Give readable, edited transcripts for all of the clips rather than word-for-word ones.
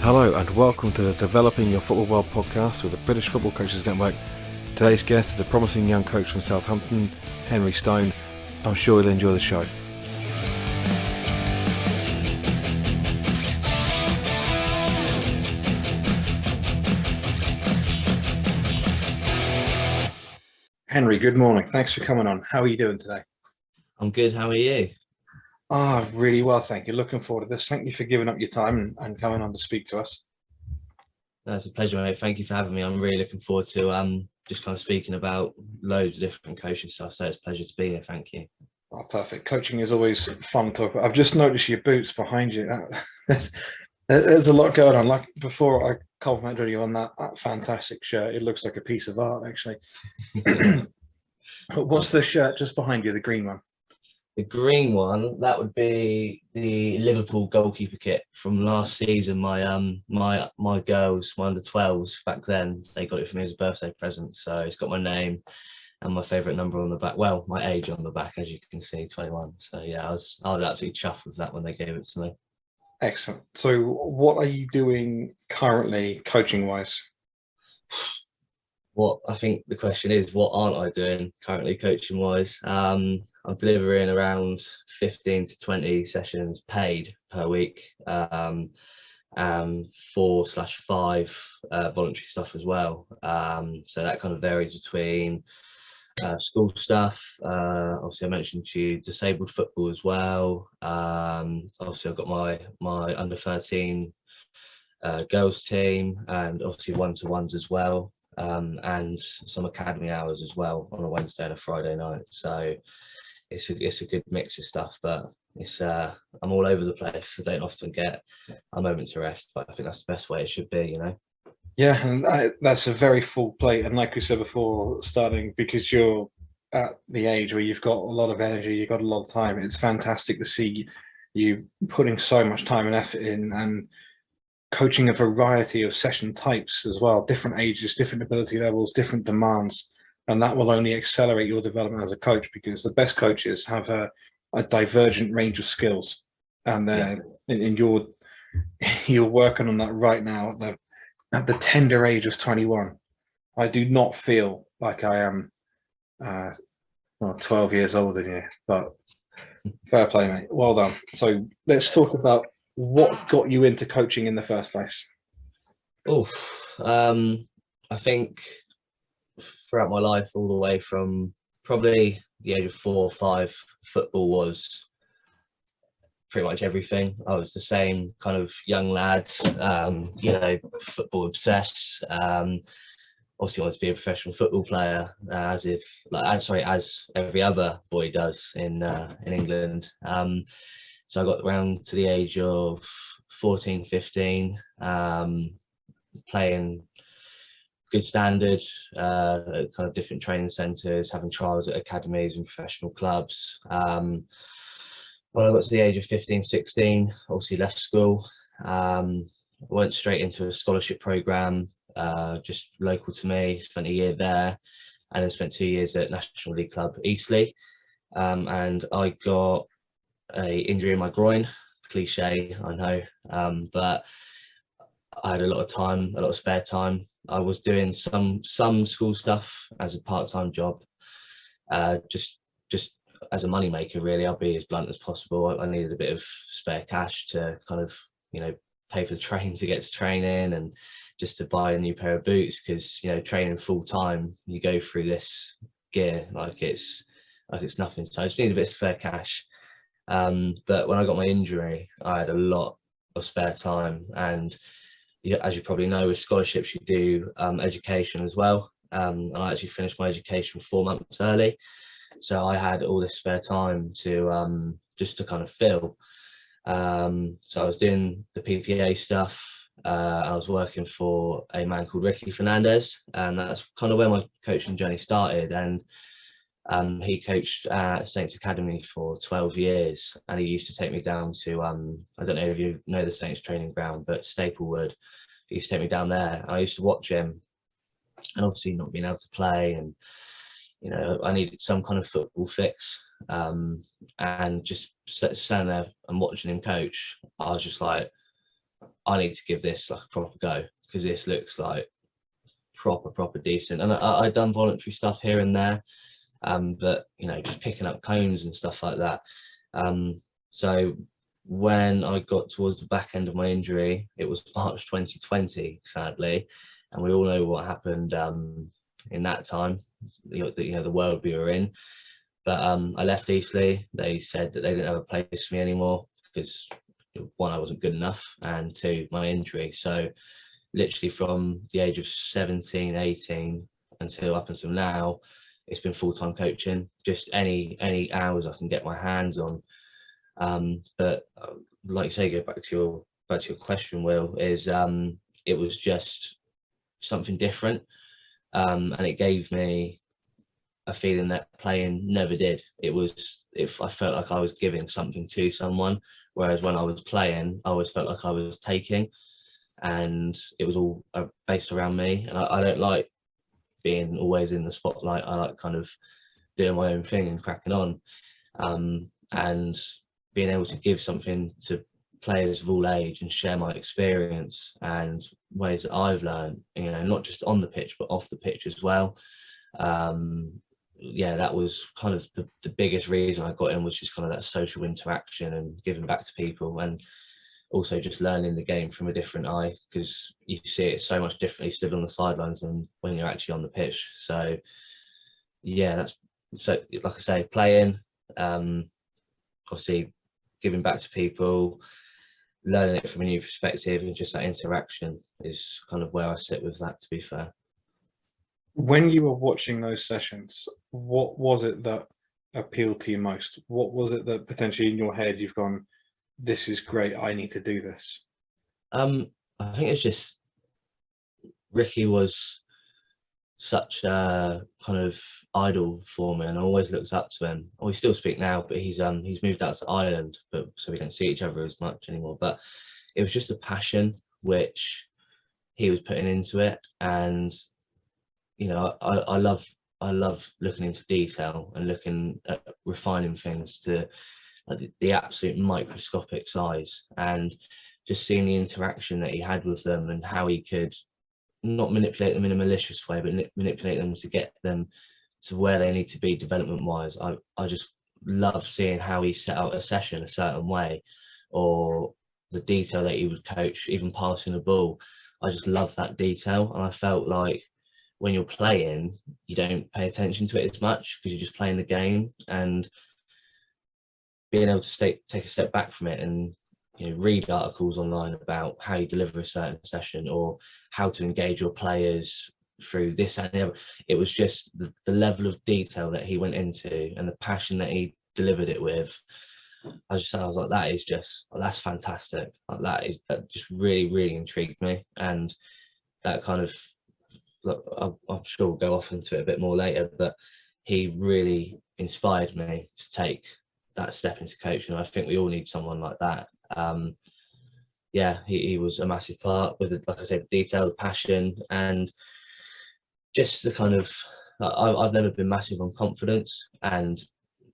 Hello and welcome to the Developing Your Football Well podcast with the British Football Coaches Network. Today's guest is a promising young coach from Southampton, Henry Stone. I'm sure you'll enjoy the show. Henry, good morning. Thanks for coming on. How are you doing today? I'm good. How are you? Really well, thank you. Looking forward to this. Thank you for giving up your time and coming on to speak to us. That's a pleasure, mate. Thank you for having me. I'm really looking forward to just kind of speaking about loads of different coaching stuff. So it's a pleasure to be here. Thank you. Oh, perfect. Coaching is always fun to talk about. I've just noticed your boots behind you. There's a lot going on. Like before, I complimented you on that fantastic shirt. It looks like a piece of art, actually. What's the shirt just behind you, the green one? The green one, that would be the Liverpool goalkeeper kit from last season. My girls, my under-12s back then, they got it for me as a birthday present. So it's got my name and my favourite number on the back. Well, my age on the back, as you can see, 21. So yeah, I was absolutely chuffed with that when they gave it to me. Excellent. So what are you doing currently coaching-wise? What I think the question is, what aren't I doing currently coaching wise? I'm delivering around 15 to 20 sessions paid per week, 4/5 voluntary stuff as well. So that kind of varies between school stuff. Obviously, I mentioned to you disabled football as well. Obviously, I've got my under 13 girls team, and obviously one-to-ones as well. And some academy hours as well on a Wednesday and a Friday night. So it's a good mix of stuff, but it's I'm all over the place. I don't often get a moment to rest, but I think that's the best way it should be, you know. Yeah, and that's a very full plate. And like we said before, starting because you're at the age where you've got a lot of energy, you've got a lot of time. It's fantastic to see you putting so much time and effort in and coaching a variety of session types as well, different ages, different ability levels, different demands. And that will only accelerate your development as a coach because the best coaches have a divergent range of skills. And in you're working on that right now at the tender age of 21. I do not feel like I am 12 years older than you, but fair play, mate. Well done. So let's talk about what got you into coaching in the first place. I think throughout my life, all the way from probably the age of 4 or 5, football was pretty much everything. I was the same kind of young lad, football obsessed. Obviously wanted to be a professional football player, as every other boy does in England. So I got around to the age of 14, 15, playing good standard, kind of different training centres, having trials at academies and professional clubs. When I got to the age of 15, 16, obviously left school, went straight into a scholarship programme, just local to me, spent a year there, and then spent 2 years at National League Club Eastleigh. And I got a injury in my groin, cliche, I know, but I had a lot of time, a lot of spare time. I was doing some school stuff as a part-time job, just as a money maker, really. I'll be as blunt as possible. I needed a bit of spare cash to kind of, pay for the train to get to training and just to buy a new pair of boots because, training full time, you go through this gear like it's nothing. So I just needed a bit of spare cash. But when I got my injury, I had a lot of spare time, and as you probably know, with scholarships you do education as well. And I actually finished my education 4 months early, so I had all this spare time to just to kind of fill. So I was doing the PPA stuff. I was working for a man called Ricky Fernandez, and that's kind of where my coaching journey started. And he coached at Saints Academy for 12 years, and he used to take me down to, I don't know if you know the Saints training ground, but Staplewood. He used to take me down there. I used to watch him, and obviously not being able to play, and I needed some kind of football fix. And just standing there and watching him coach, I was just like, I need to give this like a proper go, because this looks like proper decent. And I'd done voluntary stuff here and there, but you know, just picking up cones and stuff like that. So when I got towards the back end of my injury, it was March 2020, sadly, and we all know what happened in that time, you know, the world we were in. But I left Eastleigh. They said that they didn't have a place for me anymore because, one, I wasn't good enough, and two, my injury. So literally from the age of 17, 18 up until now, it's been full-time coaching, just any hours I can get my hands on. But like you say, go back to your question, Will, is it was just something different, and it gave me a feeling that playing never did. It was, if I felt like I was giving something to someone, whereas when I was playing, I always felt like I was taking, and it was all based around me. And I don't like being always in the spotlight. I like kind of doing my own thing and cracking on, and being able to give something to players of all age and share my experience and ways that I've learned, you know, not just on the pitch but off the pitch as well. Yeah, that was kind of the biggest reason I got in, was just kind of that social interaction and giving back to people, and also just learning the game from a different eye, because you see it so much differently stood on the sidelines than when you're actually on the pitch. So yeah, that's, so like I say, playing, obviously giving back to people, learning it from a new perspective, and just that interaction is kind of where I sit with that, to be fair. When you were watching those sessions, what was it that appealed to you most? What was it that potentially in your head you've gone, this is great, I need to do this? I think it's just, Ricky was such a kind of idol for me, and I always looked up to him. We still speak now, but he's moved out to Ireland, but so we don't see each other as much anymore. But it was just a passion which he was putting into it, and you know, I love looking into detail and looking at refining things to like the absolute microscopic size, and just seeing the interaction that he had with them and how he could not manipulate them in a malicious way, but manipulate them to get them to where they need to be development wise. I just love seeing how he set out a session a certain way, or the detail that he would coach, even passing the ball. I just love that detail, and I felt like when you're playing, you don't pay attention to it as much because you're just playing the game, and being able to take a step back from it and, you know, read articles online about how you deliver a certain session or how to engage your players through this and the other. It was just the level of detail that he went into and the passion that he delivered it with. I was like, that is just, that's fantastic. Like, that just really intrigued me, and that kind of, look, I'm sure we'll go off into it a bit more later, but he really inspired me to take that step into coaching. I think we all need someone like that. Yeah, he was a massive part with, like I said, detail, the passion, and just the kind of, I've never been massive on confidence, and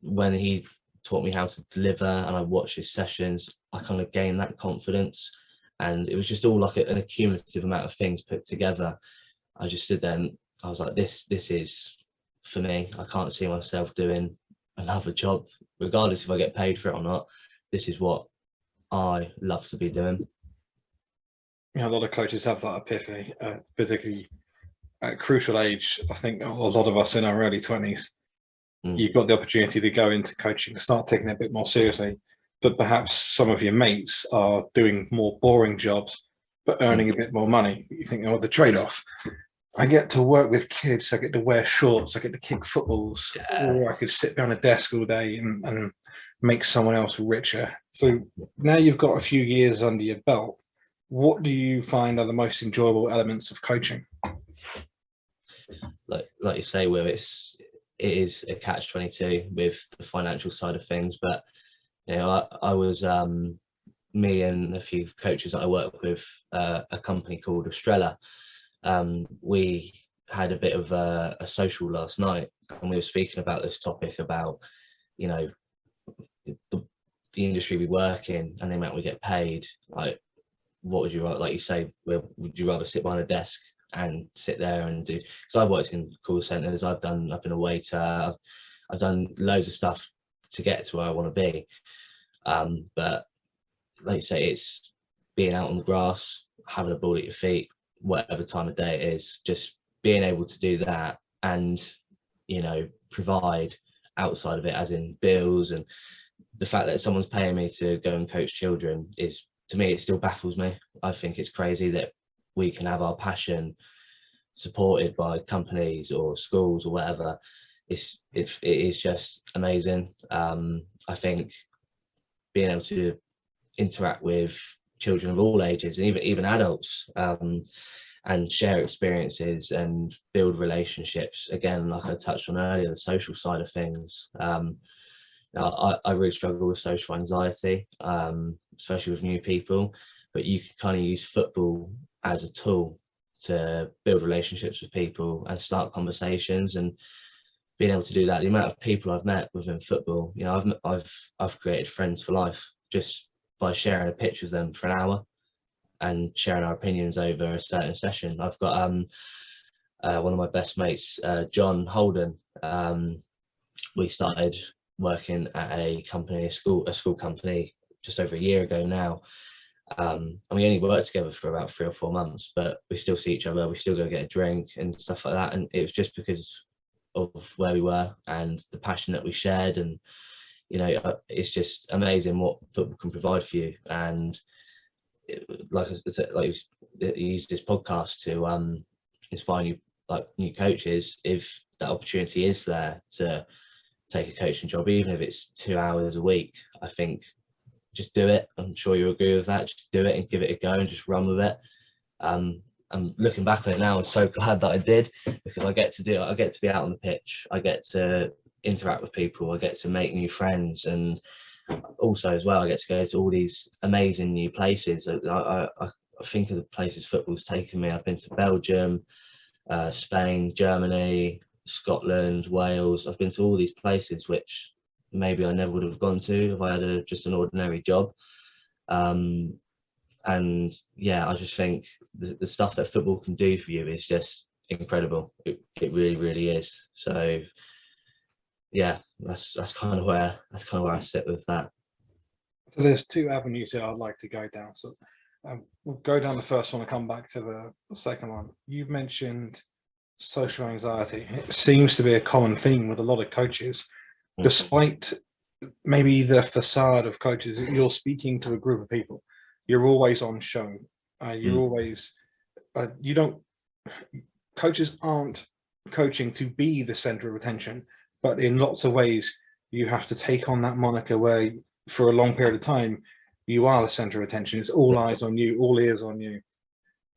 when he taught me how to deliver and I watched his sessions, I kind of gained that confidence, and it was just all like an accumulative amount of things put together. I just stood there and I was like, this is for me. I can't see myself doing another job, regardless if I get paid for it or not. This is what I love to be doing. Yeah, a lot of coaches have that epiphany, particularly at a crucial age. I think a lot of us in our early 20s, you've got the opportunity to go into coaching, start taking it a bit more seriously, but perhaps some of your mates are doing more boring jobs, but earning a bit more money. You think, oh, the trade-off. I get to work with kids, I get to wear shorts, I get to kick footballs, or I could sit behind a desk all day and make someone else richer. So now you've got a few years under your belt. What do you find are the most enjoyable elements of coaching? Like you say, Will, it is a catch-22 with the financial side of things, but you know, I was me and a few coaches that I work with, a company called Estrella. We had a bit of a social last night, and we were speaking about this topic about, you know, the industry we work in and the amount we get paid. Like, what would you rather, like you say, would you rather sit behind a desk and sit there and do? Because I've worked in call centres, I've been a waiter, I've done loads of stuff to get to where I want to be. But like you say, it's being out on the grass, having a ball at your feet, whatever time of day it is, just being able to do that and, you know, provide outside of it, as in bills, and the fact that someone's paying me to go and coach children is, to me, it still baffles me. I think it's crazy that we can have our passion supported by companies or schools or whatever. It is just amazing. I think being able to interact with children of all ages and even adults, and share experiences and build relationships. Again, like I touched on earlier, the social side of things. I really struggle with social anxiety, especially with new people, but you can kind of use football as a tool to build relationships with people and start conversations. And being able to do that, the amount of people I've met within football, you know, I've created friends for life just by sharing a pitch with them for an hour and sharing our opinions over a certain session. I've got one of my best mates, John Holden. We started working at a school company just over a year ago now. And we only worked together for about 3 or 4 months, but we still see each other, we still go get a drink and stuff like that. And it was just because of where we were and the passion that we shared. And, you know, it's just amazing what football can provide for you. And like you use this podcast to inspire new coaches. If that opportunity is there to take a coaching job, even if it's 2 hours a week, I think just do it. I'm sure you agree with that. Just do it and give it a go and just run with it. I'm looking back on it now, I'm so glad that I did, because I get to be out on the pitch, I get to interact with people, I get to make new friends, and also as well I get to go to all these amazing new places. I think of the places football's taken me. I've been to Belgium, Spain, Germany, Scotland, Wales. I've been to all these places which maybe I never would have gone to if I had just an ordinary job. And yeah, I just think the stuff that football can do for you is just incredible. It really, really is. So yeah, that's kind of where I sit with that. So there's 2 avenues here I'd like to go down. So we'll go down the first one and come back to the second one. You've mentioned social anxiety. It seems to be a common theme with a lot of coaches, despite maybe the facade of coaches. You're speaking to a group of people. You're always on show. You're always, coaches aren't coaching to be the center of attention, but in lots of ways, you have to take on that moniker where for a long period of time, you are the center of attention. It's all eyes on you, all ears on you.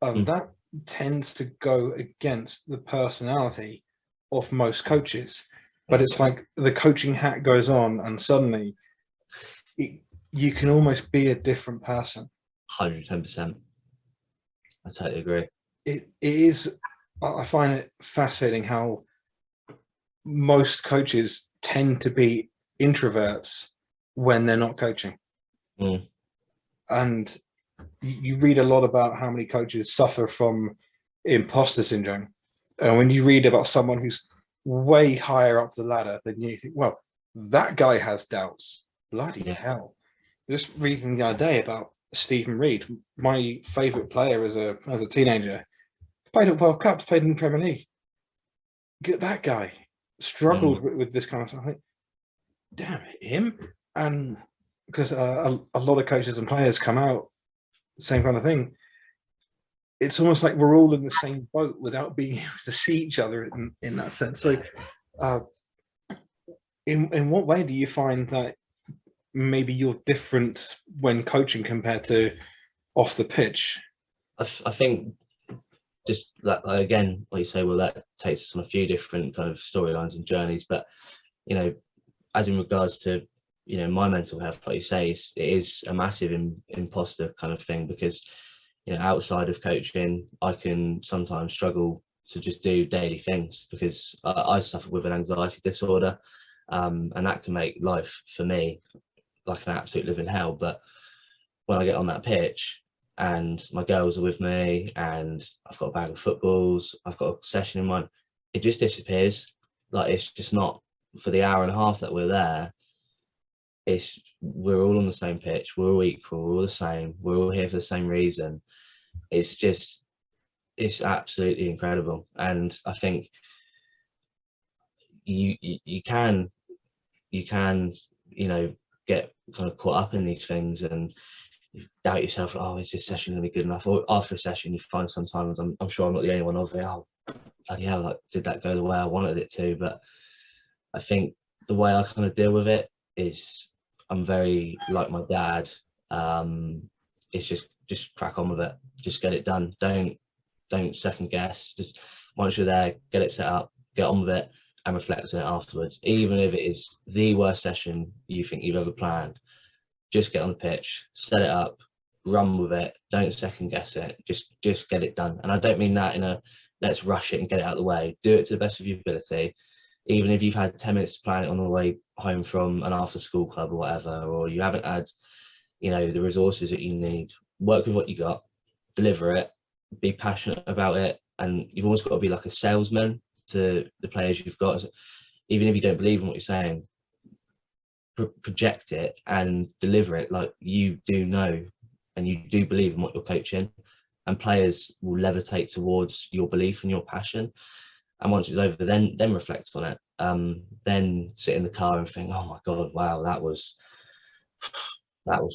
That tends to go against the personality of most coaches, but it's like the coaching hat goes on and suddenly you can almost be a different person. 110%. I totally agree. It is, I find it fascinating how most coaches tend to be introverts when they're not coaching. And you read a lot about how many coaches suffer from imposter syndrome. And when you read about someone who's way higher up the ladder than you, think, well, that guy has doubts. Bloody hell. Just reading the other day about Stephen Reed, my favourite player as a teenager, played at World Cups, played in the Premier League. Get that guy struggled with this kind of stuff. I think, damn, him? And because a lot of coaches and players come out, same kind of thing. It's almost like we're all in the same boat without being able to see each other in that sense. So in what way do you find that maybe you're different when coaching compared to off the pitch? I think just that, again, like you say, well, that takes us on a few different kind of storylines and journeys, but you know, as in regards to, you know, my mental health, like you say, it is a massive imposter kind of thing, because, you know, outside of coaching, I can sometimes struggle to just do daily things because I suffer with an anxiety disorder, and that can make life for me like an absolute living hell. But when I get on that pitch, and my girls are with me, and I've got a bag of footballs, I've got a session in mind, it just disappears. Like, it's just not for the hour and a half that we're there. We're all on the same pitch, we're all equal, we're all the same, we're all here for the same reason. It's absolutely incredible. And I think you can get kind of caught up in these things and you doubt yourself. Oh, is this session going to be good enough? Or after a session, you find sometimes, I'm sure I'm not the only one of it. Oh, yeah, like, did that go the way I wanted it to? But I think the way I kind of deal with it is, I'm very like my dad. It's just crack on with it. Just get it done. Don't second guess. Just once you're there, get it set up, get on with it, and reflect on it afterwards. Even if it is the worst session you think you've ever planned, just get on the pitch, set it up, run with it. Don't second guess it. Just get it done. And I don't mean that in a let's rush it and get it out of the way. Do it to the best of your ability. Even if you've had 10 minutes to plan it on the way home from an after school club or whatever, or you haven't had, the resources that you need, work with what you got, deliver it, be passionate about it. And you've always got to be like a salesman to the players you've got. Even if you don't believe in what you're saying, project it and deliver it like you do know and you do believe in what you're coaching, and players will levitate towards your belief and your passion. And once it's over, then reflect on it. Then sit in the car and think, oh my God, wow, that was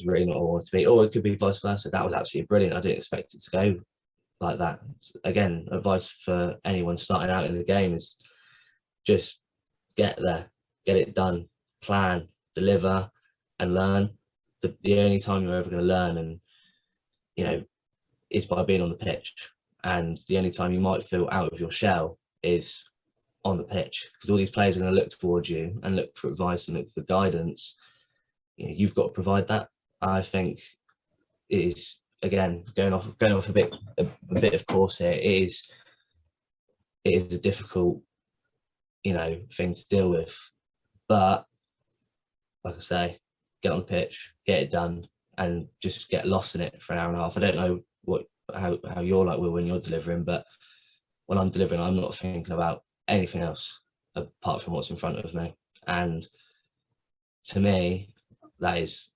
really not what I wanted to be. Or it could be vice versa. That was absolutely brilliant. I didn't expect it to go like that. Again, advice for anyone starting out in the game is just get there, get it done, plan, deliver, and learn. The only time you're ever going to learn, and is by being on the pitch. And the only time you might feel out of your shell is on the pitch, because all these players are going to look towards you and look for advice and look for guidance. You've got to provide that. I think it is, again, going off a bit of course here. It is a difficult, thing to deal with, but like I say, get on the pitch, get it done, and just get lost in it for an hour and a half. I don't know how you're like when you're delivering, but when I'm delivering, I'm not thinking about anything else apart from what's in front of me. And to me, that is,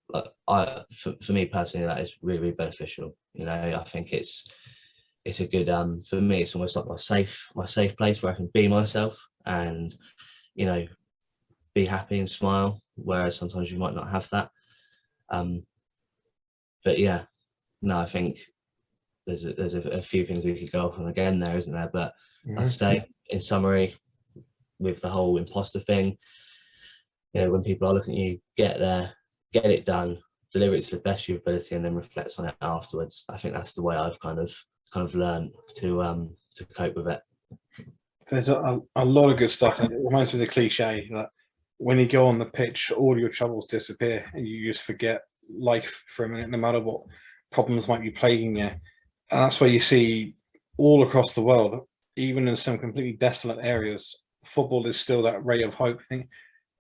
for me personally, that is really, really beneficial. I think it's a good, for me, it's almost like my safe place where I can be myself and, be happy and smile, whereas sometimes you might not have that. But yeah, no, I think there's a few things we could go off on again there, isn't there? But like I say, in summary, with the whole imposter thing, when people are looking at you, get there, get it done, deliver it to the best of your ability, and then reflect on it afterwards. I think that's the way I've kind of learned to cope with it. There's a lot of good stuff, and it reminds me of the cliche that when you go on the pitch, all your troubles disappear and you just forget life for a minute, no matter what problems might be plaguing you. And that's where you see all across the world, even in some completely desolate areas, football is still that ray of hope.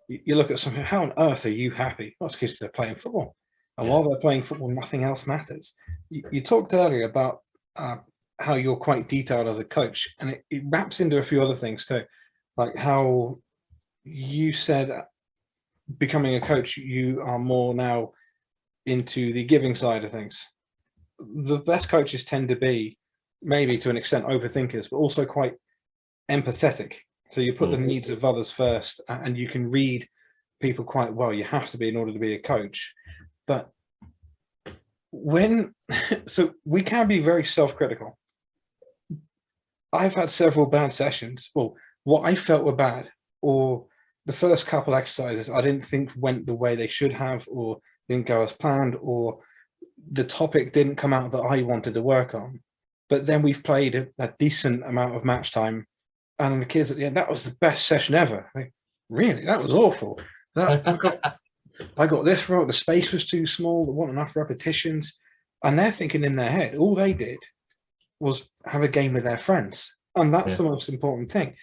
You look at something, how on earth are you happy? Well, it's because they're playing football. And while they're playing football, nothing else matters. You talked earlier about how you're quite detailed as a coach, and it wraps into a few other things too, like how you said becoming a coach, you are more now into the giving side of things. The best coaches tend to be, maybe to an extent, overthinkers, but also quite empathetic. So you put the needs of others first, and you can read people quite well. You have to be in order to be a coach. But so we can be very self-critical. I've had several bad sessions, well, what I felt were bad, or the first couple exercises I didn't think went the way they should have, or didn't go as planned, or the topic didn't come out that I wanted to work on. But then we've played a decent amount of match time, and the kids at the end, that was the best session ever. Really, that was awful. I got this wrong. The space was too small. There weren't enough repetitions. And they're thinking in their head, all they did was have a game with their friends. And that's the most important thing.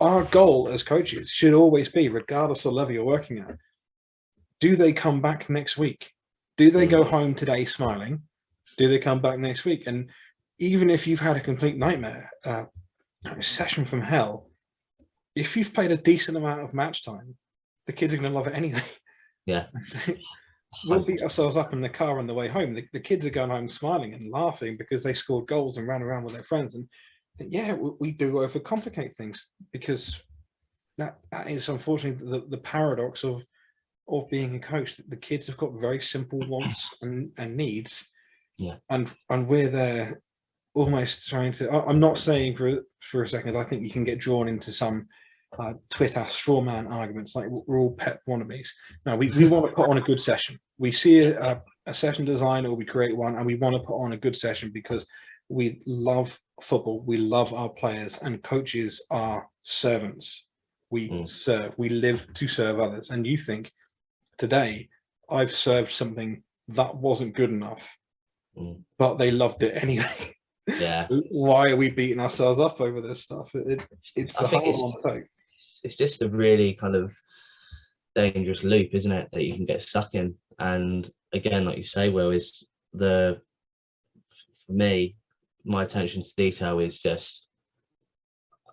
Our goal as coaches should always be, regardless of the level you're working at, do they come back next week? Do they go home today smiling? Do they come back next week? And even if you've had a complete nightmare, a session from hell, if you've played a decent amount of match time, the kids are going to love it anyway. Yeah. We'll beat ourselves up in the car on the way home. The kids are going home smiling and laughing because they scored goals and ran around with their friends. And yeah, we do overcomplicate things, because that is unfortunately the paradox of being a coach. The kids have got very simple wants and needs. Yeah. And we're there almost trying to. I'm not saying for a second I think you can get drawn into some Twitter straw man arguments like we're all Pep wannabes. No, we want to put on a good session. We see a session design, or we create one, and we want to put on a good session because we love football, we love our players, and coaches are servants. We serve, we live to serve others. And you think today I've served something that wasn't good enough, but they loved it anyway. Yeah. So why are we beating ourselves up over this stuff? It's a hard one to take. It's just a really kind of dangerous loop, isn't it, that you can get stuck in. And again, like you say, Will, is for me, my attention to detail is just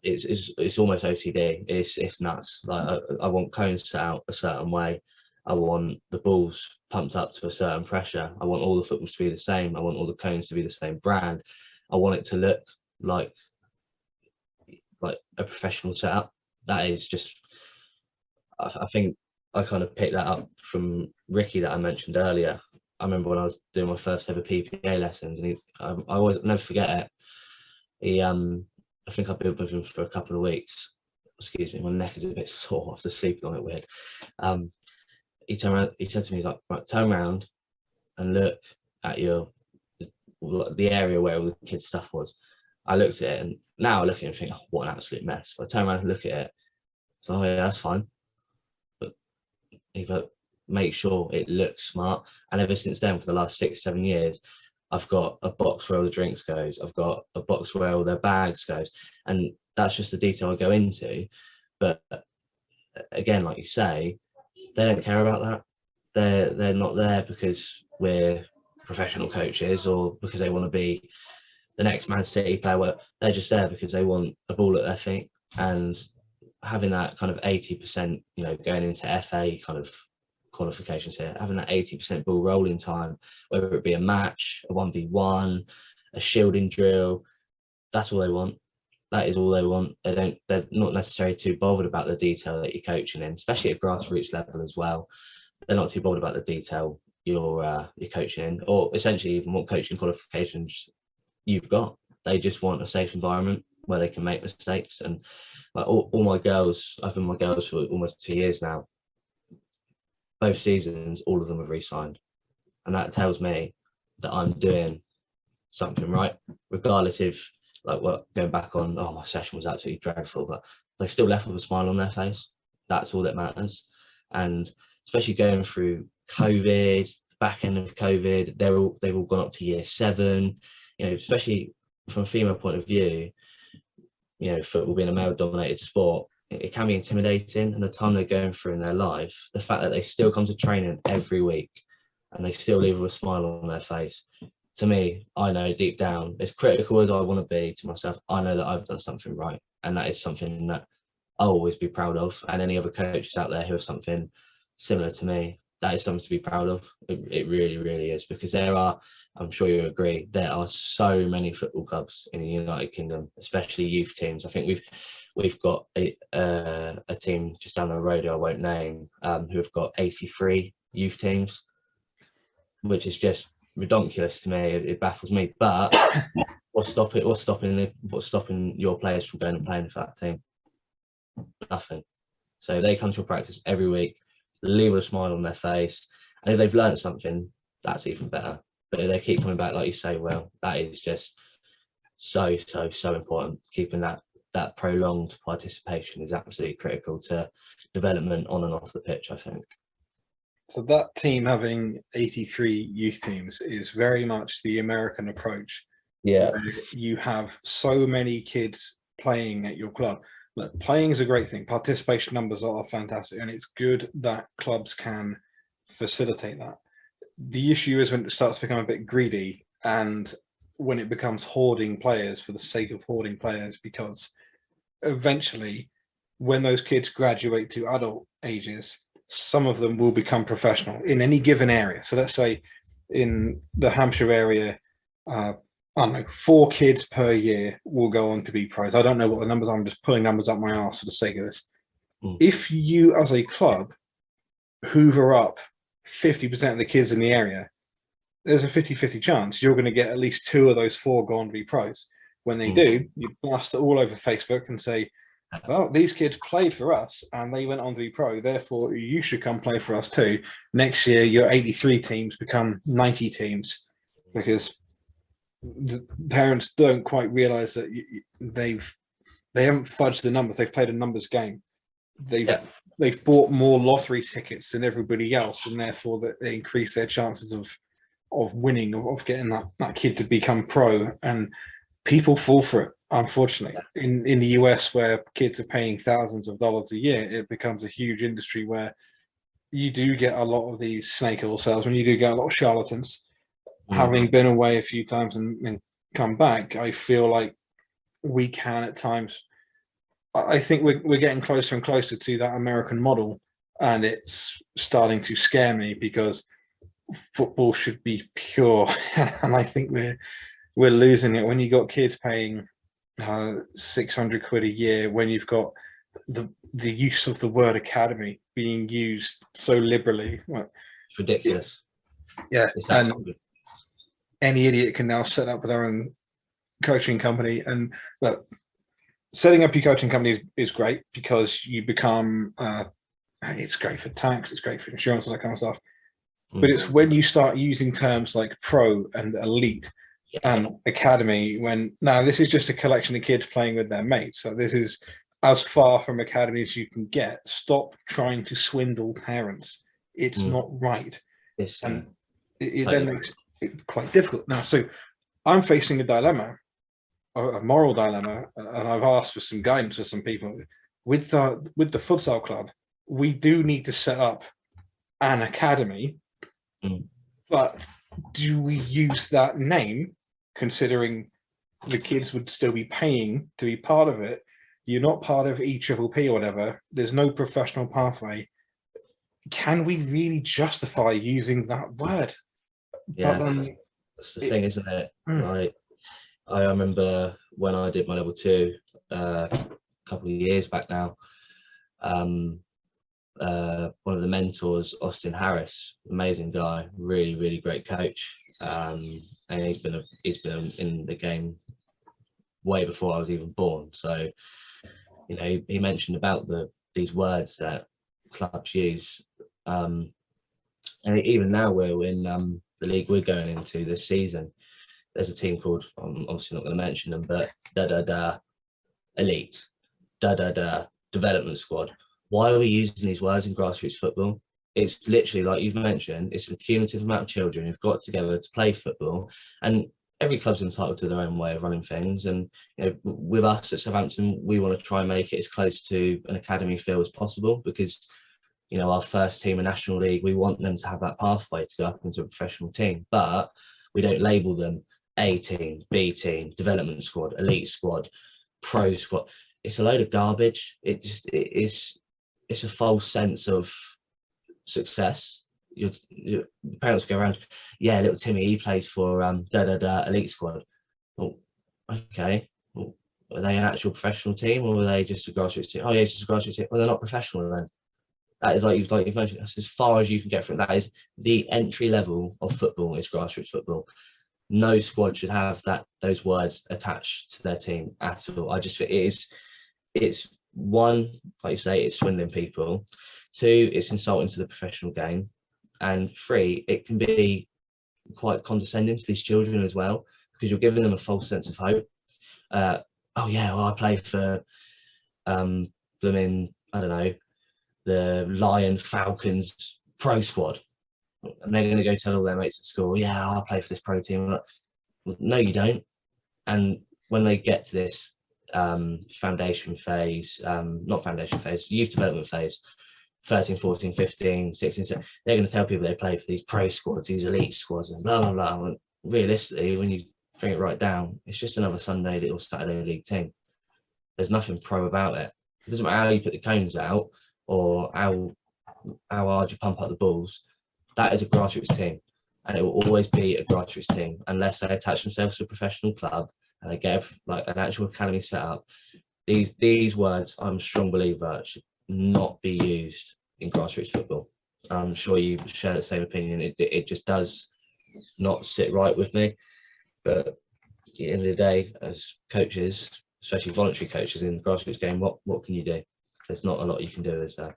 it's almost OCD. It's nuts. Like I want cones set out a certain way. I want the balls pumped up to a certain pressure. I want all the footballs to be the same. I want all the cones to be the same brand. I want it to look like a professional setup. That is just, I think I kind of picked that up from Ricky that I mentioned earlier. I remember when I was doing my first ever PPA lessons, and I always never forget it. He, I think I've been with him for a couple of weeks. Excuse me, my neck is a bit sore after sleeping on it weird. He turned around, he said to me, he's like, right, turn around and look at the area where all the kids' stuff was. I looked at it, and now I look at it and think, oh, what an absolute mess. But I turn around and look at it, so oh yeah, that's fine. But he goes, make sure it looks smart. And ever since then, for the last 6-7 years, I've got a box where all the drinks goes. I've got a box where all their bags goes. And that's just the detail I go into. But again, like you say, they don't care about that. They're not there because we're professional coaches or because they want to be the next Man City player. They're just there because they want a ball at their feet. And having that kind of 80%, going into FA kind of qualifications here, having that 80% ball rolling time, whether it be a match, a 1v1, a shielding drill, that's all they want. That is all they want. They're not necessarily too bothered about the detail that you're coaching in, especially at grassroots level as well. They're not too bothered about the detail you're coaching in, or essentially even what coaching qualifications you've got. They just want a safe environment where they can make mistakes. And like all my girls, I've been with my girls for almost 2 years now. Both seasons, all of them have re-signed, and that tells me that I'm doing something right, regardless if going back on, oh, my session was absolutely dreadful, but they still left with a smile on their face. That's all that matters. And especially going through COVID, back end of COVID, they've all gone up to year 7. Especially from a female point of view, football being a male-dominated sport, it can be intimidating. And the time they're going through in their life, the fact that they still come to training every week and they still leave with a smile on their face, to me, I know deep down, as critical as I want to be to myself, I know that I've done something right. And that is something that I'll always be proud of. And any other coaches out there who have something similar to me, that is something to be proud of. It really, really is, because there are, I'm sure you agree, there are so many football clubs in the United Kingdom, especially youth teams. I think we've got a team just down the road who I won't name, who have got 83 youth teams, which is just ridiculous to me. It baffles me. But what's stopping your players from going and playing for that team? Nothing. So they come to a practice every week, leave with a smile on their face, and if they've learned something, that's even better. But if they keep coming back, like you say, well, that is just so important. Keeping that prolonged participation is absolutely critical to development on and off the pitch, I think. So that team having 83 youth teams is very much the American approach. Yeah. You have so many kids playing at your club. Look, playing is a great thing. Participation numbers are fantastic, and it's good that clubs can facilitate that. The issue is when it starts to become a bit greedy and when it becomes hoarding players for the sake of hoarding players, because eventually when those kids graduate to adult ages, some of them will become professional in any given area. So let's say in the Hampshire area, I don't know, 4 kids per year will go on to be pros. I don't know what the numbers are. I'm just pulling numbers up my arse for the sake of this. If you, as a club, hoover up 50% of the kids in the area, there's a 50-50 chance you're going to get at least 2 of those 4 go on to be pros. When they do, you blast it all over Facebook and say, well, these kids played for us and they went on to be pro, therefore you should come play for us too. Next year, your 83 teams become 90 teams, because the parents don't quite realize that they haven't fudged the numbers. They've played a numbers game. They've bought more lottery tickets than everybody else, and therefore that they increase their chances of winning, of getting that kid to become pro. And people fall for it, unfortunately. In the US, where kids are paying thousands of dollars a year, it becomes a huge industry where you do get a lot of these snake oil salesmen. You do get a lot of charlatans. Having been away a few times and come back, I feel like we can at times. I think we're getting closer and closer to that American model, and it's starting to scare me, because football should be pure, and I think we're losing it when you got kids paying 600 quid a year, when you've got the use of the word academy being used so liberally. Well, it's ridiculous. Yeah, and any idiot can now set up their own coaching company. And look, setting up your coaching company is great, because you become it's great for tax, it's great for insurance, all that kind of stuff. But it's when you start using terms like pro and elite and academy, when now this is just a collection of kids playing with their mates. So this is as far from academy as you can get. Stop trying to swindle parents. It's not right. And it then makes it quite difficult. Now, so I'm facing a dilemma, a moral dilemma, and I've asked for some guidance for some people. With the futsal club, we do need to set up an academy, but do we use that name, considering the kids would still be paying to be part of it? You're not part of EPPP or whatever. There's no professional pathway. Can we really justify using that word? Yeah, that's the thing, isn't it? Like, I remember when I did my level 2 a couple of years back now, one of the mentors, Austin Harris, amazing guy, really, really great coach, and he's been in the game way before I was even born. So, you know, he mentioned about these words that clubs use, and even now we're in the league we're going into this season. There's a team called, I'm obviously not going to mention them, but elite, development squad. Why are we using these words in grassroots football? It's literally, like you've mentioned, it's a cumulative amount of children who've got together to play football, and every club's entitled to their own way of running things. And you know, with us at Southampton, we want to try and make it as close to an academy feel as possible, because you know, our first team in National League, we want them to have that pathway to go up into a professional team, but we don't label them A team, B team, development squad, elite squad, pro squad. It's a load of garbage. It's a false sense of success. Your parents go around, yeah, little Timmy, he plays for elite squad. Well, okay. Well, are they an actual professional team, or are they just a grassroots team? Oh yeah, it's just a grassroots team. Well, they're not professional then. That is like you've mentioned, that's as far as you can get from it. That is the entry level of football, is grassroots football. No squad should have those words attached to their team at all. I just think it's one, like you say, it's swindling people. 2, it's insulting to the professional game. And 3, it can be quite condescending to these children as well, because you're giving them a false sense of hope. Oh yeah, well, I play for blooming, I don't know, the Lion Falcons pro squad, and they're going to go tell all their mates at school, yeah, I play for this pro team. Like, well, no, you don't. And when they get to this foundation phase, not foundation phase, youth development phase, 13, 14, 15, 16, 17, they're going to tell people they play for these pro squads, these elite squads, and blah, blah, blah. realistically, when you bring it right down, it's just another Sunday or Saturday league team. There's nothing pro about it. It doesn't matter how you put the cones out or how hard you pump up the balls. That is a grassroots team, and it will always be a grassroots team unless they attach themselves to a professional club and they get like an actual academy set up. These words, I'm a strong believer, should not be used in grassroots football. I'm sure you share the same opinion. It just does not sit right with me. But at the end of the day, as coaches, especially voluntary coaches in the grassroots game, what can you do? There's not a lot you can do, is there?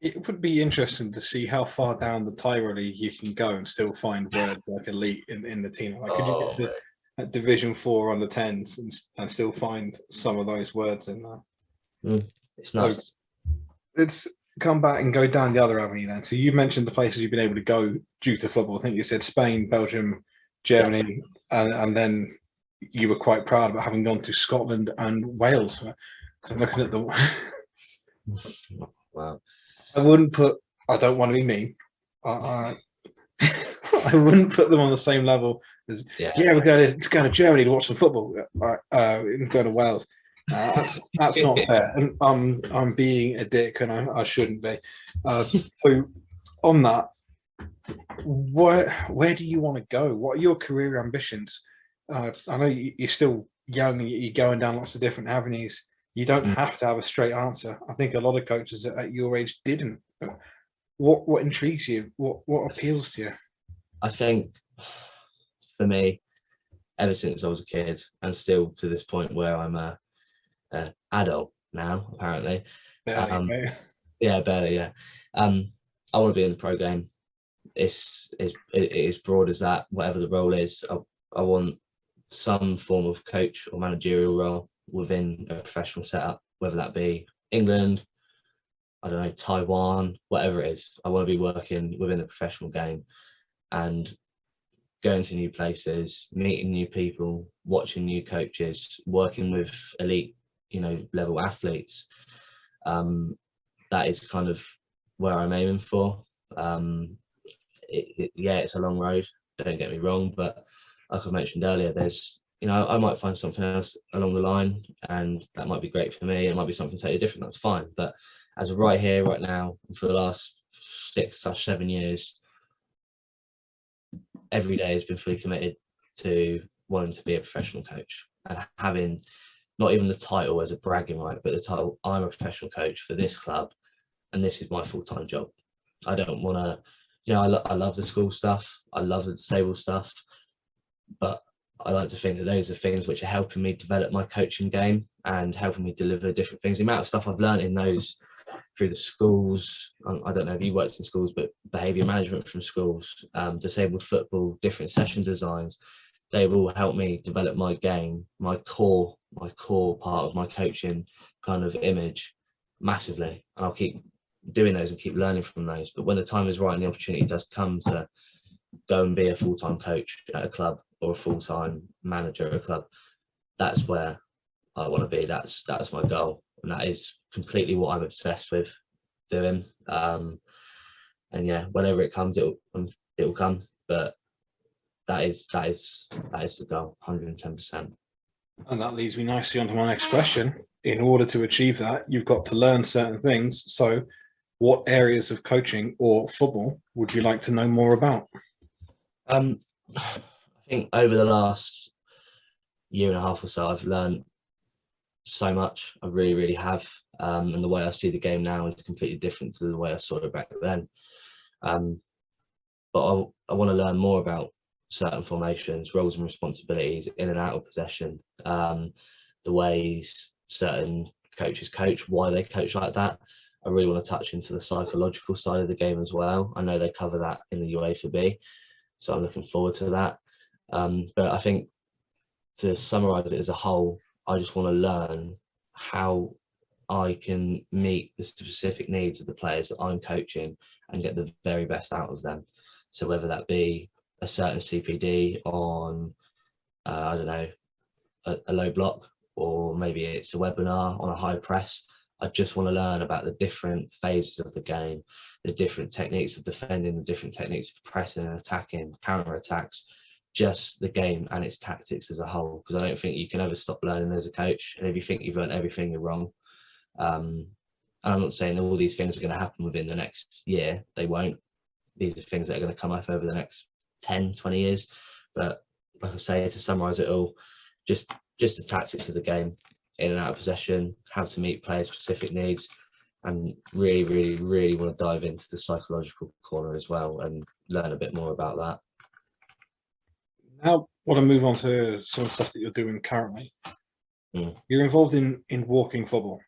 It would be interesting to see how far down the Tyrol League you can go and still find words like elite in the team. Like, could you get to at Division 4 on the 10s and still find some of those words in there? It's nuts. So let's come back and go down the other avenue then. So you mentioned the places you've been able to go due to football. I think you said Spain, Belgium, Germany, and then you were quite proud about having gone to Scotland and Wales. So I'm looking at the Wow. I wouldn't put. I don't want to be mean. I wouldn't put them on the same level as. Yeah, we're going to Germany to watch some football. And go to Wales. That's not fair. And I'm being a dick, and I shouldn't be. So on that, where do you want to go? What are your career ambitions? I know you're still young. You're going down lots of different avenues. You don't have to have a straight answer. I think a lot of coaches at your age didn't. What intrigues you? What appeals to you? I think for me, ever since I was a kid, and still to this point where I'm a adult now, apparently. Barely, yeah, barely. Yeah. I want to be in the pro game. It is broad as that. Whatever the role is, I want some form of coach or managerial role within a professional setup, whether that be England, I don't know, Taiwan, whatever it is. I want to be working within a professional game and going to new places, meeting new people, watching new coaches, working with elite, level athletes. That is kind of where I'm aiming for. It's a long road, don't get me wrong, but like I mentioned earlier, there's I might find something else along the line, and that might be great for me. It might be something totally different. That's fine. But as of right here, right now, for the last 6-7 years, every day has been fully committed to wanting to be a professional coach and having not even the title as a bragging right, but the title, I'm a professional coach for this club, and this is my full-time job. I don't want to, I love the school stuff. I love the disabled stuff, but I like to think that those are things which are helping me develop my coaching game and helping me deliver different things. The amount of stuff I've learned in those through the schools, I don't know if you worked in schools, but behaviour management from schools, disabled football, different session designs, they've all helped me develop my game, my core part of my coaching kind of image massively. And I'll keep doing those and keep learning from those. But when the time is right and the opportunity does come to go and be a full-time coach at a club or a full-time manager at a club, that's where I want to be. That's my goal, and that is completely what I'm obsessed with doing. And yeah, whenever it comes, it'll come. But that is the goal, 110%. And that leads me nicely onto my next question. In order to achieve that, you've got to learn certain things. So, what areas of coaching or football would you like to know more about? I think over the last year and a half or so, I've learned so much. I really, really have. And the way I see the game now is completely different to the way I saw it back then. But I want to learn more about certain formations, roles and responsibilities, in and out of possession, the ways certain coaches coach, why they coach like that. I really want to touch into the psychological side of the game as well. I know they cover that in the UEFA B, so I'm looking forward to that. But I think to summarise it as a whole, I just want to learn how I can meet the specific needs of the players that I'm coaching and get the very best out of them. So whether that be a certain CPD on, I don't know, a low block, or maybe it's a webinar on a high press. I just want to learn about the different phases of the game, the different techniques of defending, the different techniques of pressing and attacking, counter attacks, just the game and its tactics as a whole, because I don't think you can ever stop learning as a coach. And if you think you've learned everything, you're wrong. And I'm not saying all these things are going to happen within the next year. They won't. These are things that are going to come up over the next 10, 20 years. But like I say, to summarise it all, just the tactics of the game, in and out of possession, how to meet player specific needs, and really want to dive into the psychological corner as well and learn a bit more about that. Now, I want to move on to some of the stuff that you're doing currently. You're involved in walking football.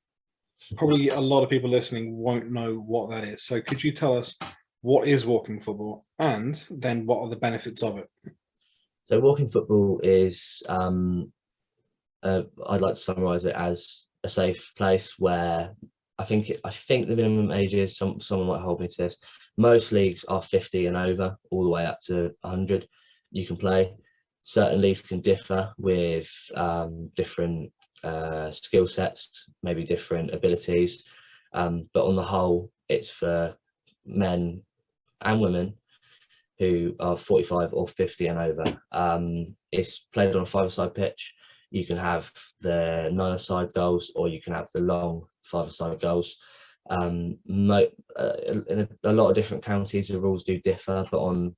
Probably a lot of people listening won't know what that is. So could you tell us what is walking football, and then what are the benefits of it? So walking football is, I'd like to summarise it as a safe place where I think the minimum age is, someone might hold me to this, most leagues are 50 and over, all the way up to 100 you can play. Certain leagues can differ with different skill sets, maybe different abilities, but on the whole it's for men and women who are 45 or 50 and over. It's played on a 5-a-side pitch. You can have the 9-a-side goals, or you can have the long 5-a-side goals. In a lot of different counties the rules do differ, but on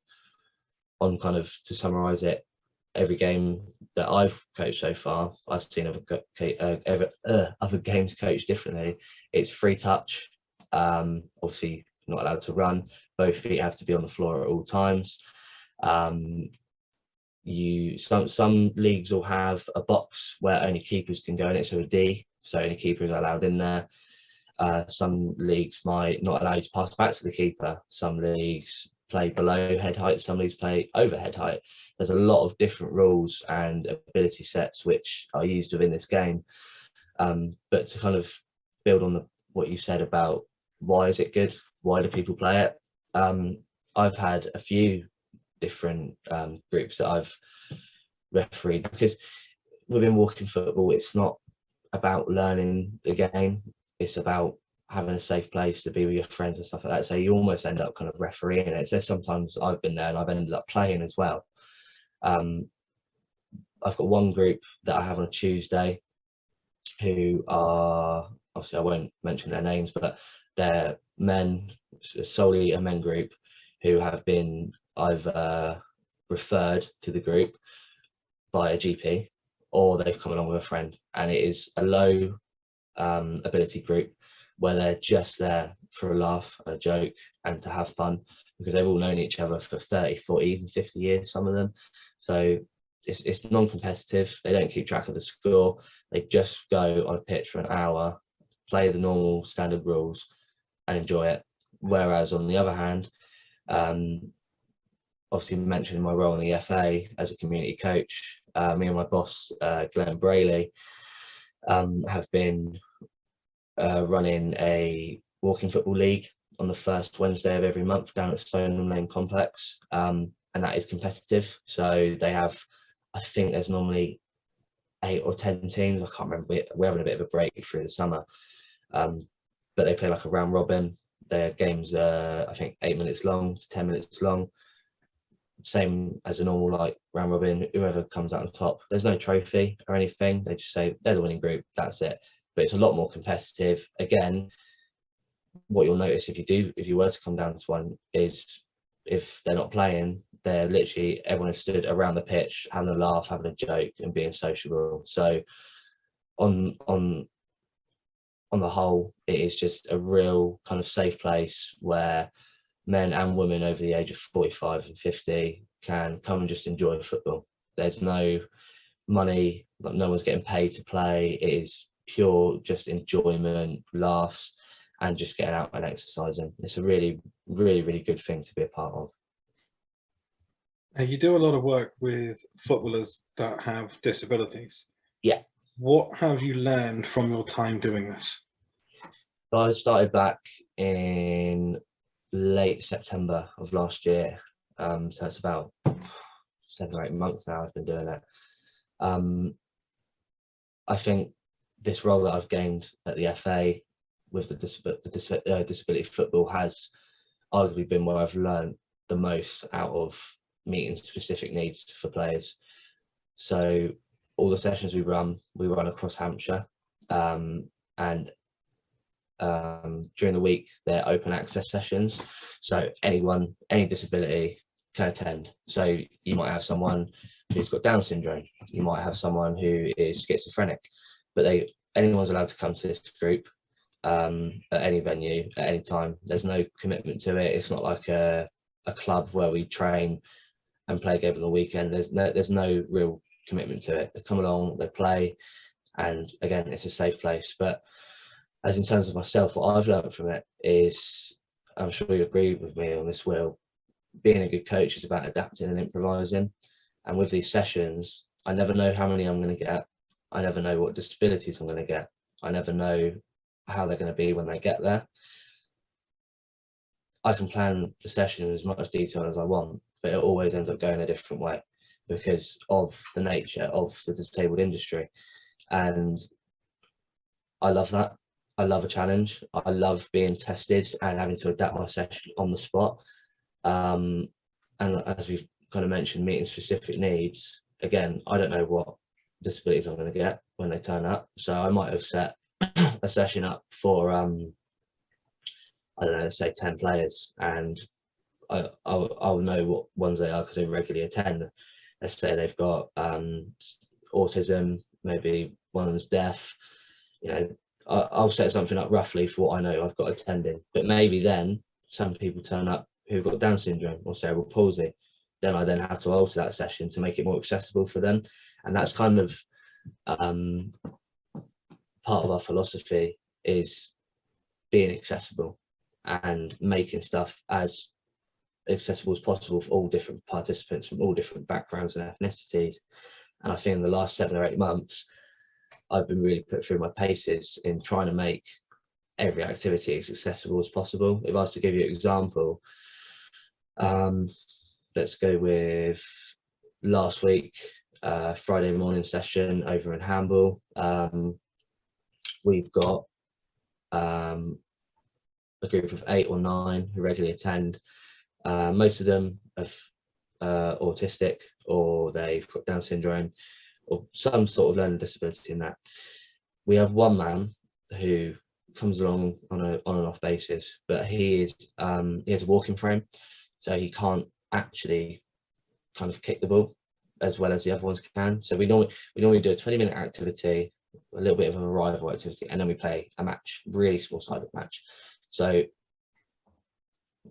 kind of, to summarise it, every game that I've coached so far, I've seen other games coached differently. It's free touch. Obviously not allowed to run. Both feet have to be on the floor at all times. Some leagues will have a box where only keepers can go in it, so a D, so only keepers are allowed in there. Some leagues might not allow you to pass back to the keeper. Some leagues play below head height, some leagues play over head height. There's a lot of different rules and ability sets which are used within this game. But to kind of build on what you said about why is it good, why do people play it, I've had a few different groups that I've refereed, because within walking football it's not about learning the game, it's about having a safe place to be with your friends and stuff like that. So you almost end up kind of refereeing it. So sometimes I've been there and I've ended up playing as well. I've got one group that I have on a Tuesday who are, obviously I won't mention their names, but they're men, solely a men group, who have been either referred to the group by a GP, or they've come along with a friend, and it is a low ability group where they're just there for a laugh, a joke, and to have fun, because they've all known each other for 30, 40, even 50 years, some of them. So it's non-competitive. They don't keep track of the score. They just go on a pitch for an hour, play the normal standard rules, and enjoy it. Whereas on the other hand, obviously mentioning my role in the FA as a community coach, me and my boss, Glenn Brayley, have been running a walking football league on the first Wednesday of every month down at Stoneham Lane Complex, and that is competitive. So they have, I think there's normally 8 or 10 teams, I can't remember, we're having a bit of a break through the summer, but they play like a round robin. Their games are I think 8 minutes long to 10 minutes long, same as a normal like round robin. Whoever comes out on top, there's no trophy or anything, they just say they're the winning group, that's it. But it's a lot more competitive. Again, what you'll notice if you were to come down to one is, if they're not playing, they're literally, everyone is stood around the pitch having a laugh, having a joke, and being sociable. So on the whole, it is just a real kind of safe place where men and women over the age of 45 and 50 can come and just enjoy football. There's no money, like no one's getting paid to play. It is pure just enjoyment, laughs, and just getting out and exercising. It's a really good thing to be a part of. You do a lot of work with footballers that have disabilities. Yeah. What have you learned from your time doing this? So I started back in late September of last year. So it's about 7 or 8 months now I've been doing it. I think this role that I've gained at the FA with the disability football has arguably been where I've learned the most out of meeting specific needs for players. So all the sessions we run across Hampshire, and during the week they're open access sessions, so anyone, any disability can attend. So you might have someone who's got Down syndrome, you might have someone who is schizophrenic, but anyone's allowed to come to this group at any venue at any time. There's no commitment to it. It's not like a club where we train and play a game on the weekend. There's no real commitment to it. They come along, they play, and again, it's a safe place. But as in terms of myself, what I've learned from it is, I'm sure you agree with me on this, Will, being a good coach is about adapting and improvising. And with these sessions, I never know how many I'm going to get. I never know what disabilities I'm going to get. I never know how they're going to be when they get there. I can plan the session in as much detail as I want, but it always ends up going a different way because of the nature of the disabled industry. And I love that. I love a challenge. I love being tested and having to adapt my session on the spot. And as we've kind of mentioned, meeting specific needs, again, I don't know what disabilities I'm going to get when they turn up. So I might have set a session up for, I don't know, let's say 10 players, and I'll know what ones they are because they regularly attend. Let's say they've got autism, maybe one of them's deaf, you know, I'll set something up roughly for what I know I've got attending. But maybe then some people turn up who've got Down syndrome or cerebral palsy. Then I have to alter that session to make it more accessible for them. And that's kind of part of our philosophy, is being accessible and making stuff as accessible as possible for all different participants from all different backgrounds and ethnicities. And I think in the last 7 or 8 months, I've been really put through my paces in trying to make every activity as accessible as possible. If I was to give you an example, let's go with last week, Friday morning session over in Hamble. We've got a group of 8 or 9 who regularly attend. Most of them are autistic, or they've got Down syndrome, or some sort of learning disability in that. We have one man who comes along on an off basis, but he has a walking frame, so he can't actually kind of kick the ball as well as the other ones can. So we normally do a 20-minute activity, a little bit of a rival activity, and then we play a match, really small-sided match. So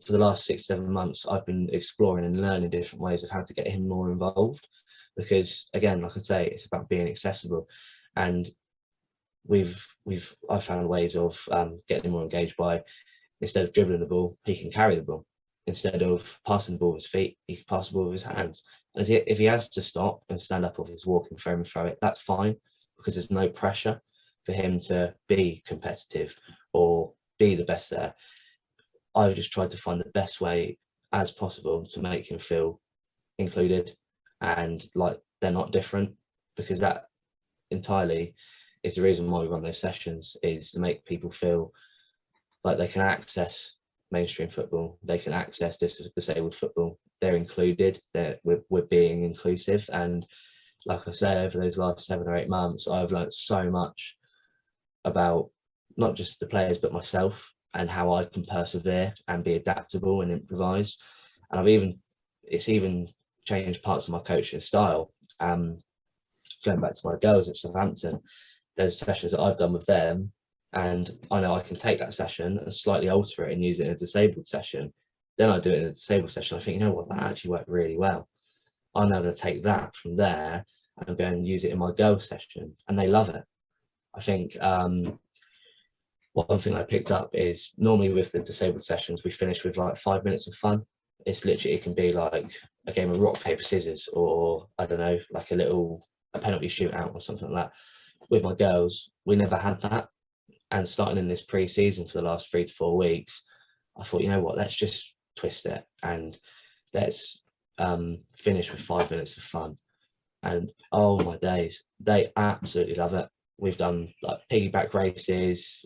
for the last 6-7 months, I've been exploring and learning different ways of how to get him more involved, because again, like I say, it's about being accessible. And I found ways of getting him more engaged by, instead of dribbling the ball, he can carry the ball. Instead of passing the ball with his feet, he can pass the ball with his hands. And if he has to stop and stand up off his walking frame and throw it, that's fine, because there's no pressure for him to be competitive or be the best there. I've just tried to find the best way as possible to make him feel included and like they're not different, because that entirely is the reason why we run those sessions, is to make people feel like they can access mainstream football, they can access disabled football, they're included, we're being inclusive. And like I say, over those last 7 or 8 months, I've learned so much about not just the players but myself, and how I can persevere and be adaptable and improvise. And it's even changed parts of my coaching style. Going back to my girls at Southampton, there's sessions that I've done with them, and I know I can take that session and slightly alter it and use it in a disabled session. Then I do it in a disabled session. I think, you know what, that actually worked really well. I'm now going to take that from there and I'm going to use it in my girls session, and they love it. I think one thing I picked up is, normally with the disabled sessions, we finish with like 5 minutes of fun. It's literally, it can be like a game of rock, paper, scissors, or I don't know, like a penalty shootout or something like that. With my girls, we never had that. And starting in this pre-season for the last 3 to 4 weeks, I thought, you know what, let's just twist it and let's finish with 5 minutes of fun. And oh my days, they absolutely love it. We've done like piggyback races,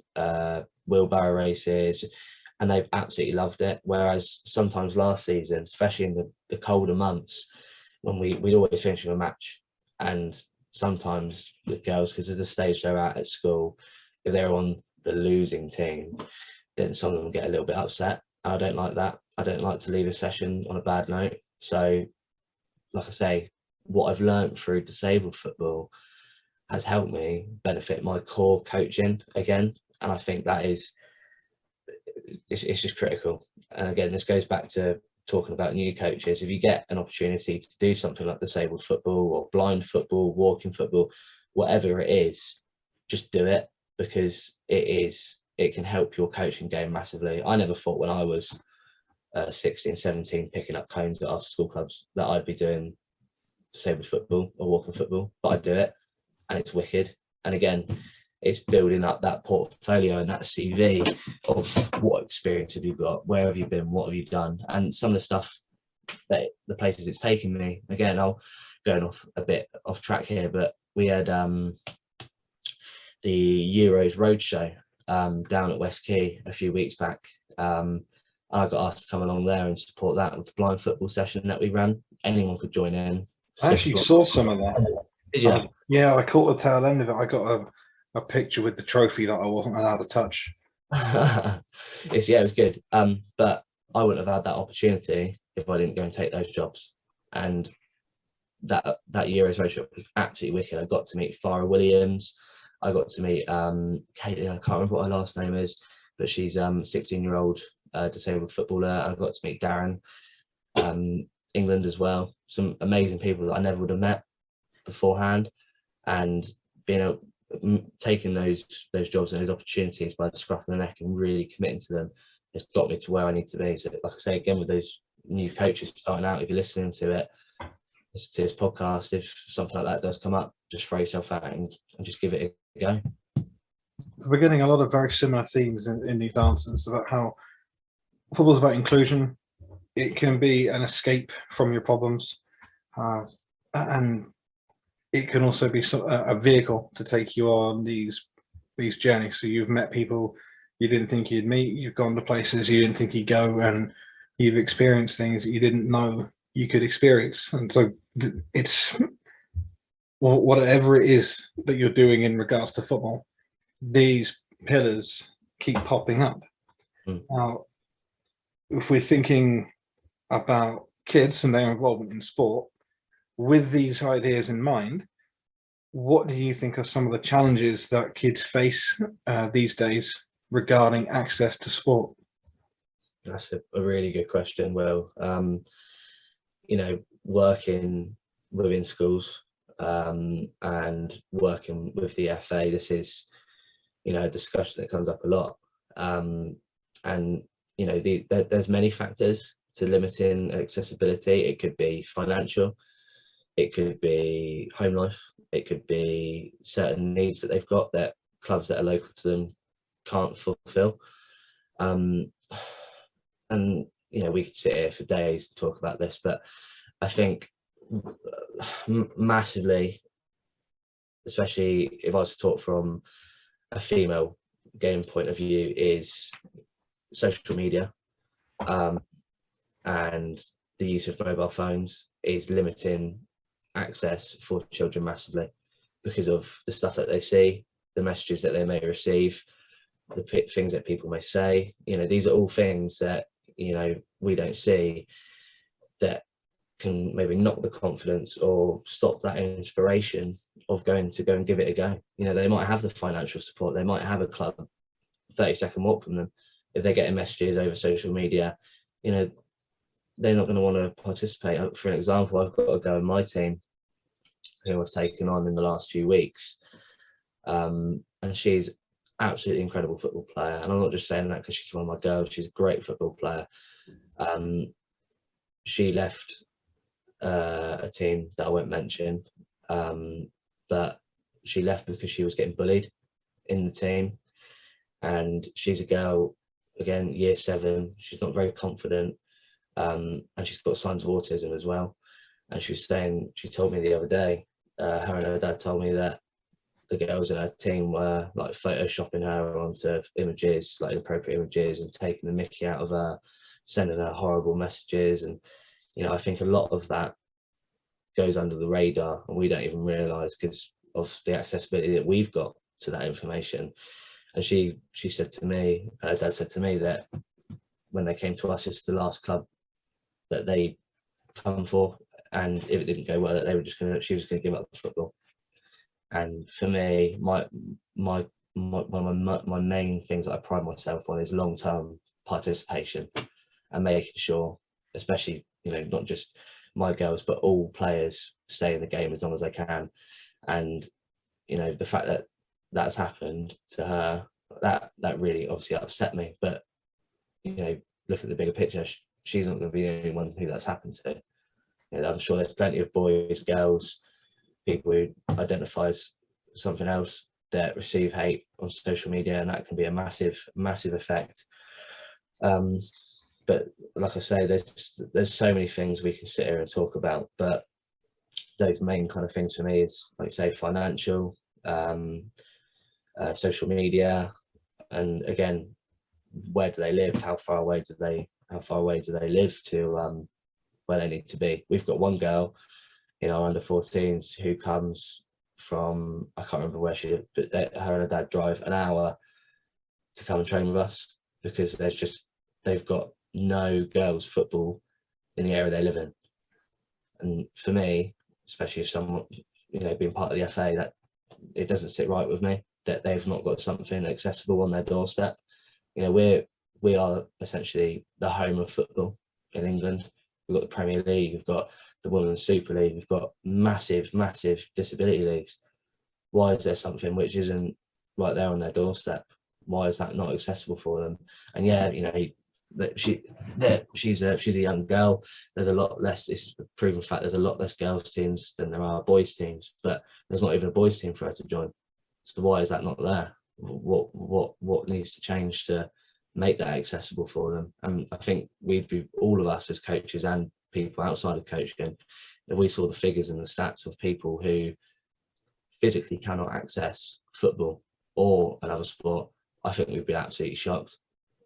wheelbarrow races, and they've absolutely loved it. Whereas sometimes last season, especially in the colder months, when we'd always finish with a match, and sometimes the girls, because of the stage they're at school, if they're on the losing team, then some of them get a little bit upset. I don't like that. I don't like to leave a session on a bad note. So, like I say, what I've learned through disabled football has helped me benefit my core coaching again. And I think that is, it's just critical. And again, this goes back to talking about new coaches. If you get an opportunity to do something like disabled football or blind football, walking football, whatever it is, just do it, because it can help your coaching game massively. I never thought when I was 16, 17, picking up cones at after school clubs, that I'd be doing disabled football or walking football, but I do it, and it's wicked. And again, it's building up that portfolio and that CV of what experience have you got, where have you been, what have you done, and some of the stuff that the places it's taken me. Again, I'll going off a bit off track here, but we had the Euros Roadshow down at West Quay a few weeks back. I got asked to come along there and support that with the blind football session that we ran. Anyone could join in. I actually saw some of that. Did you? Yeah, I caught the tail end of it. I got a picture with the trophy that I wasn't allowed to touch. It was good. But I wouldn't have had that opportunity if I didn't go and take those jobs. And that Euros Roadshow was absolutely wicked. I got to meet Farah Williams. I got to meet Katie. I can't remember what her last name is, but she's 16-year-old disabled footballer. I got to meet Darren, England as well. Some amazing people that I never would have met beforehand, and being taking those jobs and those opportunities by the scruff of the neck and really committing to them has got me to where I need to be. So, like I say again, with those new coaches starting out, if you're listening to it, listen to this podcast, if something like that does come up, just throw yourself out and just give it a go. We're getting a lot of very similar themes in these answers about how football's about inclusion. It can be an escape from your problems, and it can also be a vehicle to take you on these journeys. So you've met people you didn't think you'd meet, you've gone to places you didn't think you'd go, and you've experienced things that you didn't know you could experience. And so it's, well, whatever it is that you're doing in regards to football, these pillars keep popping up. Now, if we're thinking about kids and their involvement in sport, with these ideas in mind, what do you think are some of the challenges that kids face these days regarding access to sport? That's a really good question, Will. Working within schools and working with the FA, this is, a discussion that comes up a lot. There's many factors to limiting accessibility. It could be financial, it could be home life, it could be certain needs that they've got that clubs that are local to them can't fulfill. We could sit here for days to talk about this, but I think massively, especially if I was to talk from a female game point of view, is social media, and the use of mobile phones is limiting access for children massively because of the stuff that they see, the messages that they may receive, the things that people may say. These are all things that we don't see, that can maybe knock the confidence or stop that inspiration of going to go and give it a go. They might have the financial support, they might have a club 30-second walk from them. If they're getting messages over social media, they're not going to want to participate. For an example, I've got a girl in my team who I've taken on in the last few weeks, and she's absolutely incredible football player. And I'm not just saying that because she's one of my girls, she's a great football player. She left a team that I won't mention, but she left because she was getting bullied in the team. And she's a girl, again, year 7, she's not very confident, and she's got signs of autism as well. And she told me the other day, her and her dad told me that the girls in her team were like photoshopping her onto images, like inappropriate images, and taking the mickey out of her, sending her horrible messages. And I think a lot of that goes under the radar and we don't even realise because of the accessibility that we've got to that information. And she said to me, her dad said to me that when they came to us, it's the last club that they come for, and if it didn't go well, that she was gonna give up the football. And for me, one of my main things that I pride myself on is long-term participation and making sure, especially not just my girls but all players, stay in the game as long as they can. And the fact that that's happened to her, that really obviously upset me. But look at the bigger picture, she's not going to be the only one who that's happened to. I'm sure there's plenty of boys, girls, people who identify as something else that receive hate on social media, and that can be a massive effect. But like I say, there's so many things we can sit here and talk about, but those main kind of things for me is, like say, financial, social media, and again, where do they live, how far away do they live to where they need to be. We've got one girl in our under 14s who comes from, I can't remember where she lives, but her and her dad drive an hour to come and train with us because they've got no girls football in the area they live in. And for me, especially if someone, being part of the FA, that it doesn't sit right with me that they've not got something accessible on their doorstep. We are essentially the home of football in England. We've got the Premier League, we've got the Women's Super League, we've got massive disability leagues. Why is there something which isn't right there on their doorstep? Why is that not accessible for them? And she's a young girl. There's a lot less, it's a proven fact, there's a lot less girls teams than there are boys teams, but there's not even a boys team for her to join. So why is that not there? What needs to change to make that accessible for them? And I think all of us as coaches and people outside of coaching, if we saw the figures and the stats of people who physically cannot access football or another sport, I think we'd be absolutely shocked,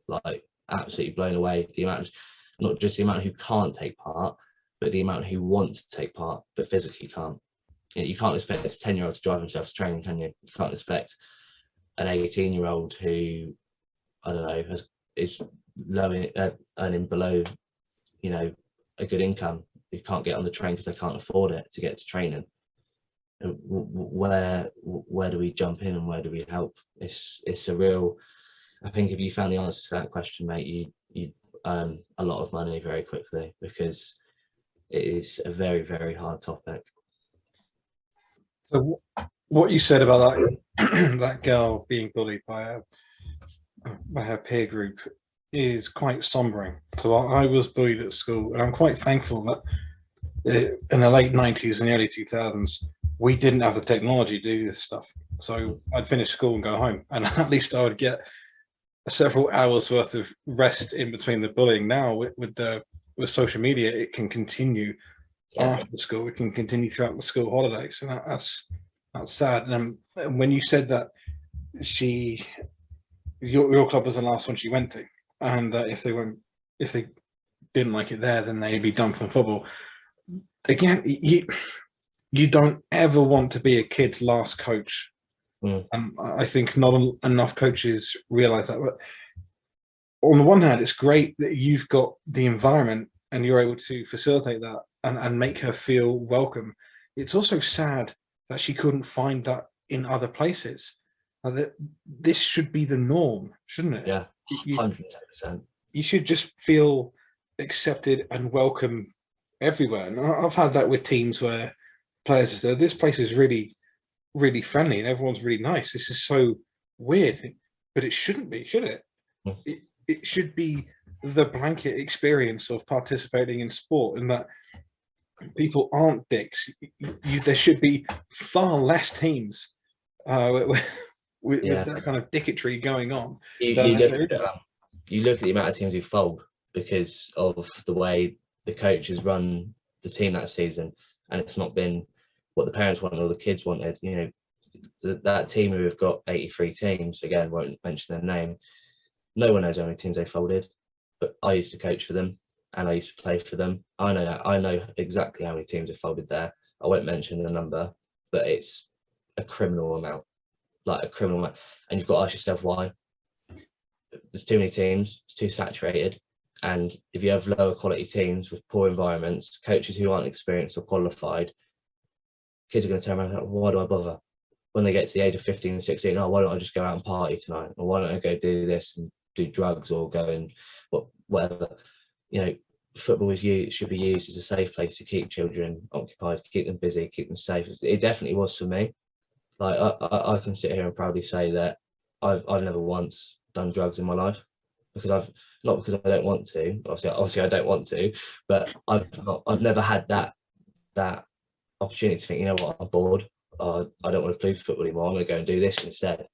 like absolutely blown away. The amount, not just the amount who can't take part, but the amount who want to take part but physically can't. You can't expect a 10-year-old to drive himself to training, can you? You can't expect an 18-year-old who, I don't know, is earning below, a good income, who can't get on the train because they can't afford it to get to training. Where do we jump in and where do we help? It's a real. I think if you found the answer to that question, mate, you'd earn a lot of money very quickly because it is a very, very hard topic. So what you said about that that girl being bullied by her peer group is quite sombering. So I was bullied at school, and I'm quite thankful that in the late 90s and early 2000s, we didn't have the technology to do this stuff. So I'd finish school and go home, and at least I would get several hours worth of rest in between the bullying. Now with social media, it can continue after school. It can continue throughout the school holidays, and that's sad. And when you said that your club was the last one she went to, and if they didn't like it there, then they'd be done from football. Again, you don't ever want to be a kid's last coach. And I think not enough coaches realize that. But on the one hand, it's great that you've got the environment and you're able to facilitate that and make her feel welcome. It's also sad that she couldn't find that in other places. This should be the norm, shouldn't it? Yeah, 100%. You should just feel accepted and welcome everywhere. And I've had that with teams where players have said, this place is really, really friendly and everyone's really nice. This is so weird, but it shouldn't be, should it? It should be the blanket experience of participating in sport, and that people aren't dicks. There should be far less teams with that kind of dicketry going on. You look at the amount of teams who fold because of the way the coaches run the team that season, and it's not been what the parents wanted or the kids wanted. that team who have got 83 teams, again, won't mention their name, no one knows how many teams they folded, but I used to coach for them and I used to play for them. I know exactly how many teams have folded there. I won't mention the number, but it's a criminal amount, like a criminal amount. And you've got to ask yourself why. There's too many teams, it's too saturated. And if you have lower quality teams with poor environments, coaches who aren't experienced or qualified, kids are going to turn around and think, why do I bother? When they get to the age of 15, 16, oh, why don't I just go out and party tonight? Or why don't I go do this and do drugs or go and whatever? You know, football should be used as a safe place to keep children occupied, to keep them busy, keep them safe. It definitely was for me. Like I can sit here and proudly say that I've never once done drugs in my life, because not because I don't want to. Obviously I don't want to, but I've never had that opportunity to think, you know what, I'm bored. I don't want to play football anymore. I'm going to go and do this instead.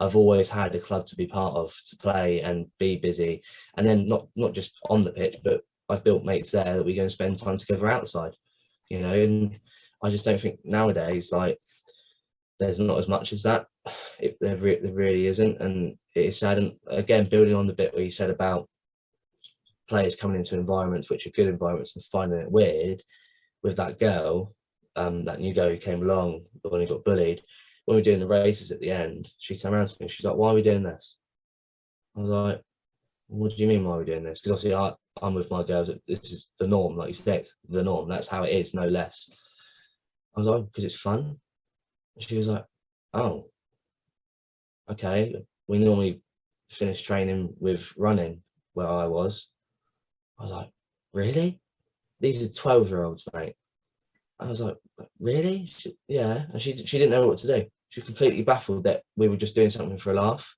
I've always had a club to be part of, to play and be busy, and then not just on the pitch, but I've built mates there that we go and spend time together outside. You know, and I just don't think nowadays, like, there's not as much as that. There really isn't, and it is sad. And again, building on the bit where you said about players coming into environments which are good environments and finding it weird, with that girl, that new girl who came along, the one who got bullied, when we were doing the races at the end, she turned around to me, she's like, why are we doing this? I was like, what do you mean why are we doing this? Because obviously I'm with my girls, this is the norm, like you said, the norm, that's how it is, no less. I was like, because it's fun. She was like, oh, okay. We normally finish training with running where I was. I was like, really? These are 12-year-olds, mate. I was like, really? Yeah. And she didn't know what to do. She was completely baffled that we were just doing something for a laugh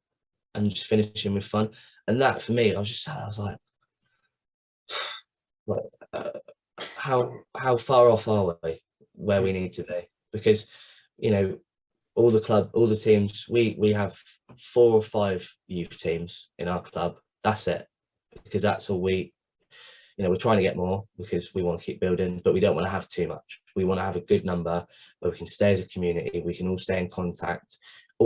and just finishing with fun. And that, for me, I was just sat, I was like, how far off are we where we need to be? Because, you know, all the teams, we have 4 or 5 youth teams in our club. That's it, because that's all we're trying to get more because we want to keep building, but we don't want to have too much. We want to have a good number where we can stay as a community, we can all stay in contact. I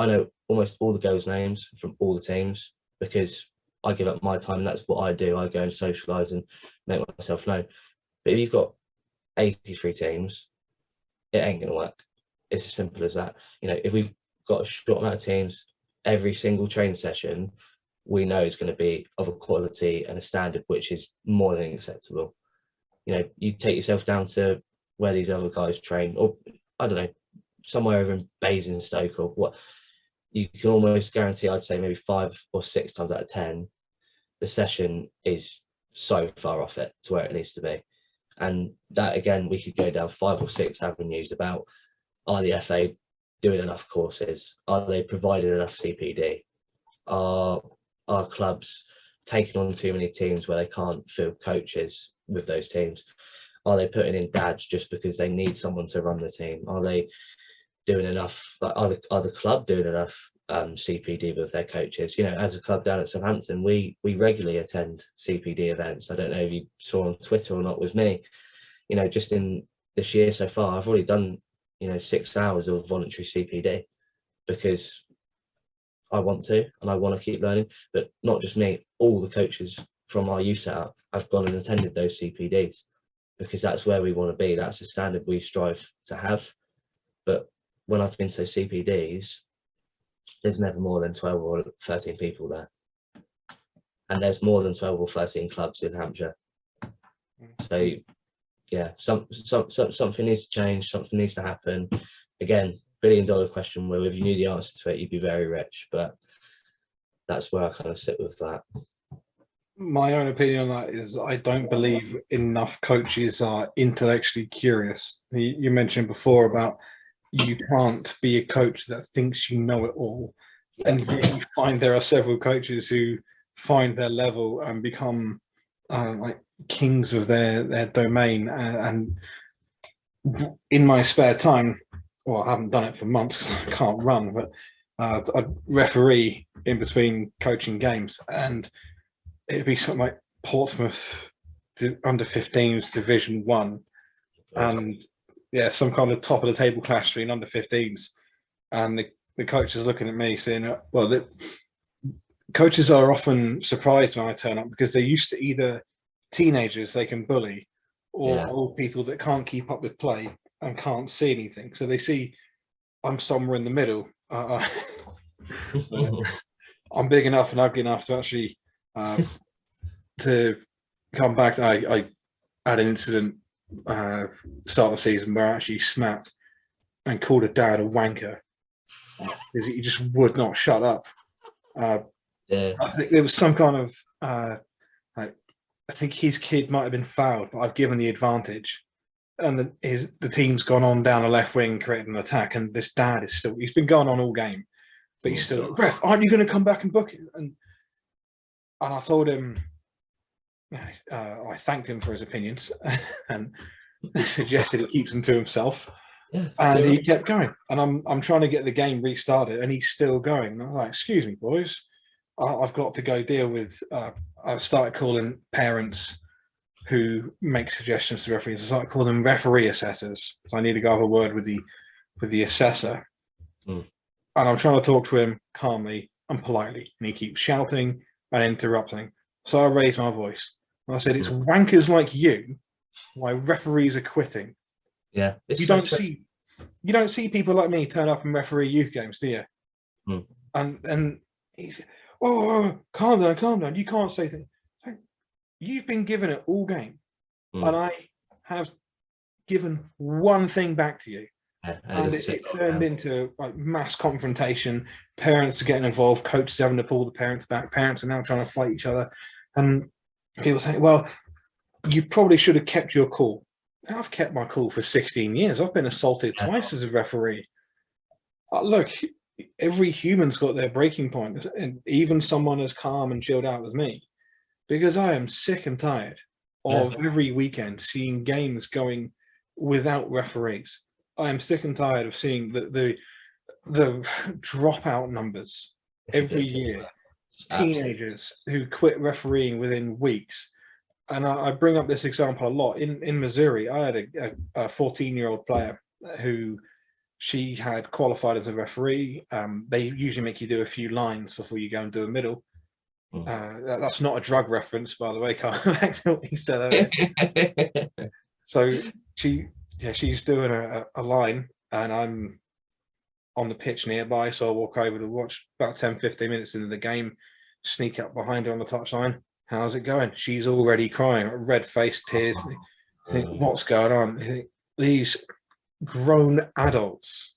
know almost all the girls' names from all the teams, because I give up my time and that's what I do. I go and socialise and make myself known. But if you've got 83 teams, it ain't going to work. It's as simple as that. You know, if we've got a short amount of teams, every single training session we know is going to be of a quality and a standard which is more than acceptable. You know, you take yourself down to where these other guys train, or I don't know, somewhere over in Basingstoke or what, you can almost guarantee, I'd say maybe 5 or 6 times out of 10, the session is so far off it to where it needs to be. And that, again, we could go down 5 or 6 avenues about, are the FA doing enough courses? Are they providing enough CPD? Are clubs taking on too many teams where they can't fill coaches with those teams? Are they putting in dads just because they need someone to run the team? Are they doing enough? Like, are the club doing enough CPD with their coaches? You know, as a club down at Southampton, we regularly attend CPD events. I don't know if you saw on Twitter or not with me. You know, just in this year so far, I've already done 6 hours of voluntary CPD because I want to, and I want to keep learning. But not just me, all the coaches from our youth setup have gone and attended those CPDs because that's where we want to be. That's the standard we strive to have. But when I've been to CPDs, there's never more than 12 or 13 people there. And there's more than 12 or 13 clubs in Hampshire. So yeah, something needs to change, something needs to happen. Again, $1 billion question where if you knew the answer to it, you'd be very rich. But that's where I kind of sit with that. My own opinion on that is I don't believe enough coaches are intellectually curious. You mentioned before about you can't be a coach that thinks you know it all. Yeah. And you find there are several coaches who find their level and become like kings of their domain. And in my spare time, well, I haven't done it for months because I can't run, but I referee in between coaching games, and it'd be something like Portsmouth under 15s Division 1, and yeah, some kind of top of the table clash between under 15s. and the coach is looking at me saying, well, the coaches are often surprised when I turn up because they're used to either teenagers they can bully or Yeah. old people that can't keep up with play and can't see anything. So they see I'm somewhere in the middle. I'm big enough and ugly enough to actually to come back. I had an incident start of the season where I actually snapped and called a dad a wanker because he just would not shut up. Yeah. I think there was some kind of like, I think his kid might have been fouled, but I've given the advantage. And the team's gone on down the left wing, creating an attack, and this dad is he's been going on all game, but he's still, ref, aren't you going to come back and book it? And I told him, I thanked him for his opinions and suggested he keeps them to himself. Yeah, and he kept going. And I'm trying to get the game restarted, and he's still going. And I'm like, excuse me, boys, I've got to go deal with. I started calling parents who make suggestions to referees. I started calling them referee assessors. So I need to go have a word with the assessor. And I'm trying to talk to him calmly and politely, and he keeps shouting and interrupting. So I raised my voice and I said, "It's wankers like you why referees are quitting. Yeah, you don't see people like me turn up and referee youth games, do you?" And he's, oh, calm down. You can't say things. You've been given it all game, and I have given one thing back to you. And it turned into like mass confrontation. Parents are getting involved. Coaches having to pull the parents back. Parents are now trying to fight each other. And people saying, well, you probably should have kept your cool. I've kept my cool for 16 years. I've been assaulted twice as a referee. Look, every human's got their breaking point, and even someone as calm and chilled out as me, because I am sick and tired of every weekend seeing games going without referees. I am sick and tired of seeing the dropout numbers every year. Teenagers who quit refereeing within weeks. And I bring up this example a lot. In Missouri, I had a 14-year-old player who she had qualified as a referee. They usually make you do a few lines before you go and do a middle. That's not a drug reference, by the way. Can't back to what he said earlier. So she's doing a line, and I'm on the pitch nearby, so I walk over to watch. About 10-15 minutes into the game, sneak up behind her on the touchline. How's it going? She's already crying, red face, tears. Think, what's going on? These grown adults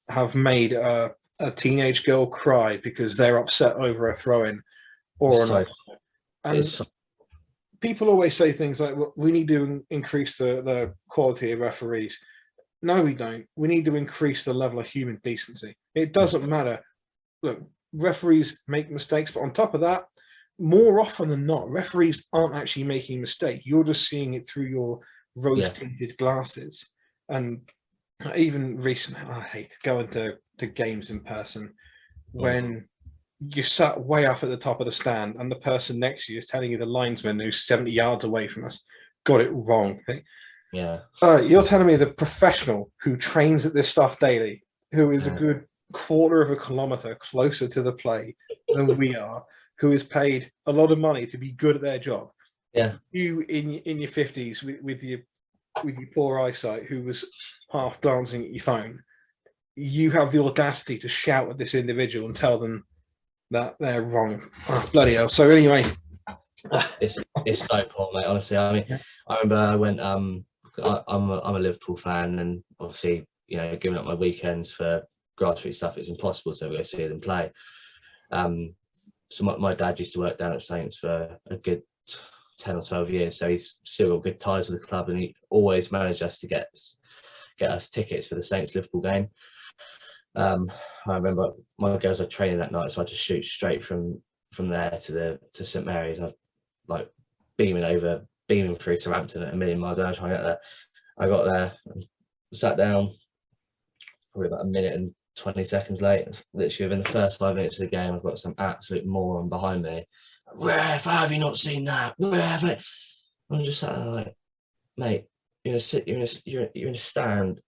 have made a teenage girl cry because they're upset over a throw-in or an. And people always say things like, well, we need to increase the quality of referees. No, we don't. We need to increase the level of human decency. It doesn't matter. Look, referees make mistakes, but on top of that, more often than not, referees aren't actually making a mistake. You're just seeing it through your rose-tinted glasses. And even recently, I hate going to games in person when you sat way up at the top of the stand and the person next to you is telling you the linesman who's 70 yards away from us got it wrong. Yeah. You're telling me the professional who trains at this stuff daily, who is a good quarter of a kilometer closer to the play than we are, who is paid a lot of money to be good at their job. You in your 50s with your poor eyesight, who was half glancing at your phone, you have the audacity to shout at this individual and tell them that they're wrong. Oh, bloody hell. So anyway, it's so poor, mate. Honestly, I mean, I remember I went. I'm a Liverpool fan, and obviously, you know, giving up my weekends for grassroots stuff, it's impossible to go see them play. So my dad used to work down at Saints for a good 10 or 12 years, so he's still got good ties with the club, and he always managed us to get us tickets for the Saints Liverpool game. I remember my girls are training that night, so I had to shoot straight from there to St Mary's. I was like beaming through Southampton at a million miles an hour trying to get there. I got there, and sat down, probably about a minute and 20 seconds late. Literally within the first 5 minutes of the game, I've got some absolute moron behind me. Ref, have you not seen that? Ref, I'm just sat there like, mate, you're in a stand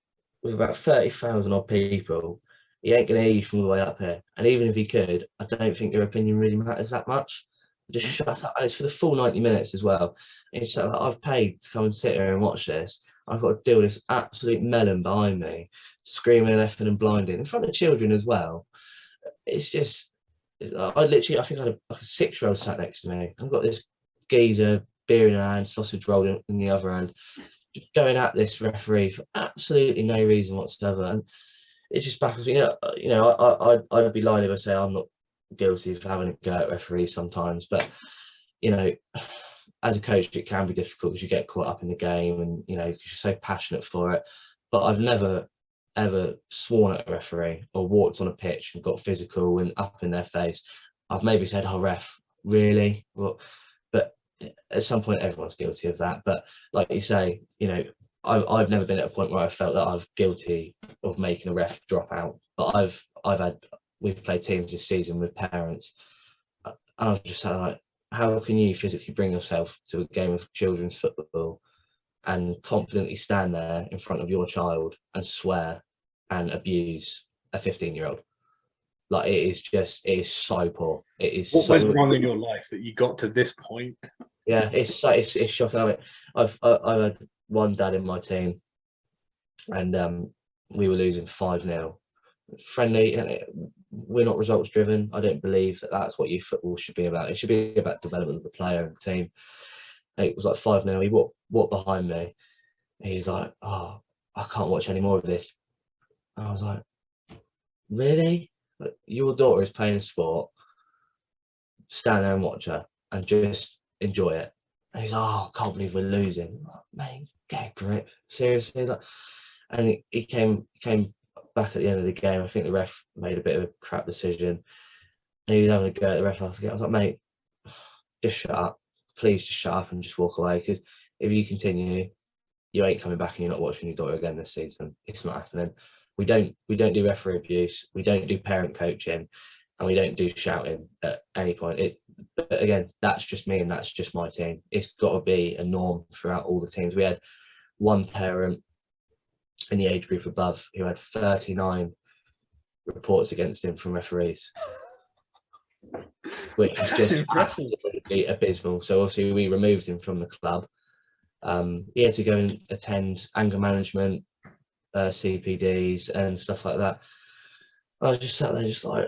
with about 30,000 odd people. he ain't going to hear you from all the way up here. And even if he could, I don't think your opinion really matters that much. Just shut up. And it's for the full 90 minutes as well. And it's like, I've paid to come and sit here and watch this. I've got to deal with this absolute melon behind me, screaming and effing and blinding in front of children as well. It's just, I think I had a 6-year-old sat next to me. I've got this geezer, beer in her hand, sausage rolled in the other hand, just going at this referee for absolutely no reason whatsoever. And it just baffles me. I'd be lying if I say I'm not guilty of having a go at referees sometimes, but as a coach, it can be difficult because you get caught up in the game and you're so passionate for it. But I've never ever sworn at a referee or walked on a pitch and got physical and up in their face. I've maybe said, "Oh, ref, really?" Well, but at some point, everyone's guilty of that. But like you say, I've never been at a point where I felt that I'm guilty of making a ref drop out. But we've played teams this season with parents, and I was just like, how can you physically bring yourself to a game of children's football and confidently stand there in front of your child and swear and abuse a 15-year-old? Like, it is so poor. It is. What went wrong in your life that you got to this point? Yeah, it's shocking. I've had one dad in my team, and we were losing 5-0. Friendly, and we're not results driven. I don't believe that that's what youth football should be about. It should be about development of the player and the team. And it was like 5-0. He walked behind me. He's like, "Oh, I can't watch any more of this." And I was like, "Really? Like, your daughter is playing a sport. Stand there and watch her and just enjoy it." And he's like, "Oh, I can't believe we're losing." Like, "Man, get a grip, seriously." Like, and he came back at the end of the game. I think the ref made a bit of a crap decision, and he was having a go at the ref after the game. I was like, "Mate, just shut up. Please just shut up and just walk away, because if you continue, you ain't coming back and you're not watching your daughter again this season. It's not happening." We don't do referee abuse. We don't do parent coaching, and we don't do shouting at any point. But again, that's just me and that's just my team. It's got to be a norm throughout all the teams. We had one parent in the age group above who had 39 reports against him from referees, which is just absolutely abysmal. So obviously we removed him from the club. He had to go and attend anger management, CPDs and stuff like that. I just sat there just like,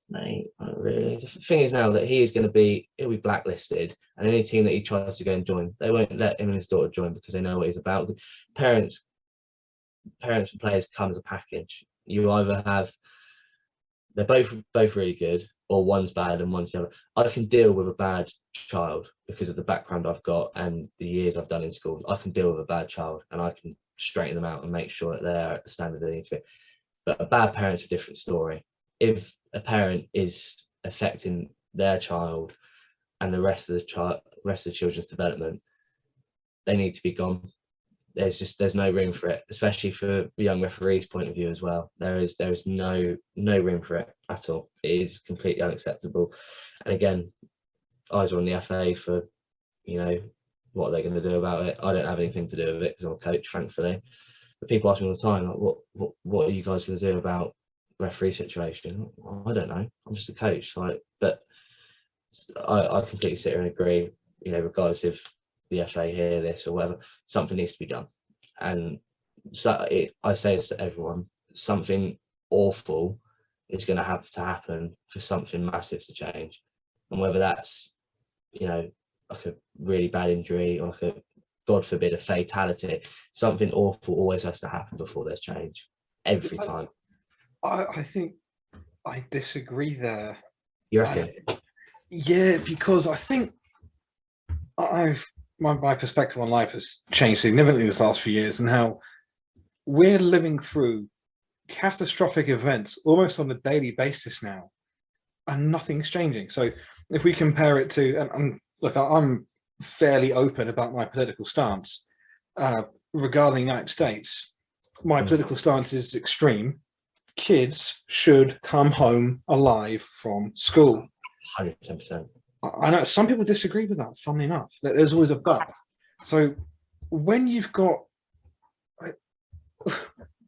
"Mate, really?" The thing is now that he'll be blacklisted, and any team that he tries to go and join, they won't let him and his daughter join because they know what he's about. Parents and players come as a package. You either have, they're both really good, or one's bad and one's the other. I can deal with a bad child because of the background I've got and the years I've done in school. I can deal with a bad child and I can straighten them out and make sure that they're at the standard they need to be. But a bad parent's a different story. If a parent is affecting their child and the rest of the children's development, they need to be gone. There's no room for it, especially for the young referee's point of view as well. There is no room for it at all. It is completely unacceptable. And again, eyes are on the FA for, what are they going to do about it? I don't have anything to do with it because I'm a coach, thankfully. But people ask me all the time, like, what are you guys going to do about referee situation? I don't know. I'm just a coach. But I completely sit here and agree. Regardless if the FA hear this or whatever, something needs to be done. And so I say this to everyone: something awful is going to have to happen for something massive to change. And whether that's like a really bad injury or like a, God forbid, a fatality, something awful always has to happen before there's change, every time. I think I disagree there. You reckon? Yeah, because I think my perspective on life has changed significantly this last few years, and how we're living through catastrophic events almost on a daily basis now, and nothing's changing. So if we compare it to, and look, I'm fairly open about my political stance regarding the United States. My political stance is extreme. Kids should come home alive from school. 110%. I know some people disagree with that, funnily enough. There's always a but. So when you've got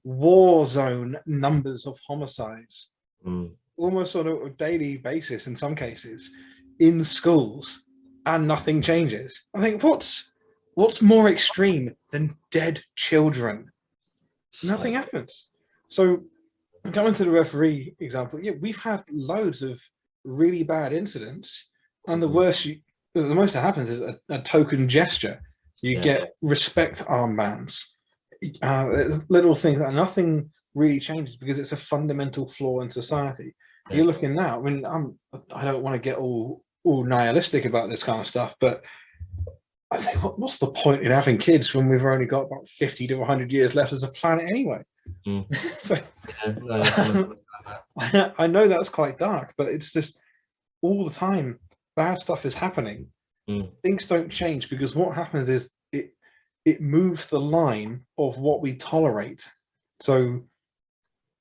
war zone numbers of homicides, Mm. almost on a daily basis in some cases, in schools, and nothing changes. I think what's more extreme than dead children? Nothing happens. So going to the referee example, yeah, we've had loads of really bad incidents, and the most that happens is a token gesture. You get respect armbands, little things that nothing really changes because it's a fundamental flaw in society. You're looking now. I mean, I don't want to get all nihilistic about this kind of stuff, but I think what's the point in having kids when we've only got about 50 to 100 years left as a planet anyway? So, I know that's quite dark, but it's just all the time bad stuff is happening. Things don't change because what happens is it moves the line of what we tolerate. So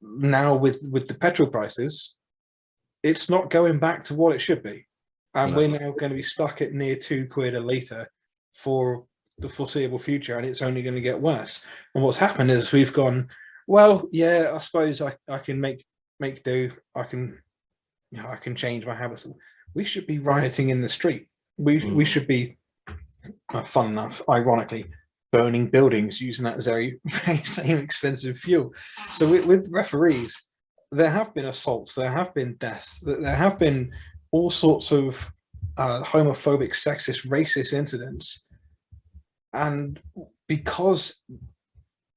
now with the petrol prices, it's not going back to what it should be, and we're now going to be stuck at near £2 a litre for the foreseeable future, and it's only going to get worse. And what's happened is we've gone, well, yeah, I suppose I can make do. I can change my habits. We should be rioting in the street. We should be, fun enough, ironically, burning buildings using that very same expensive fuel. So with referees, there have been assaults, there have been deaths, there have been all sorts of homophobic, sexist, racist incidents, and because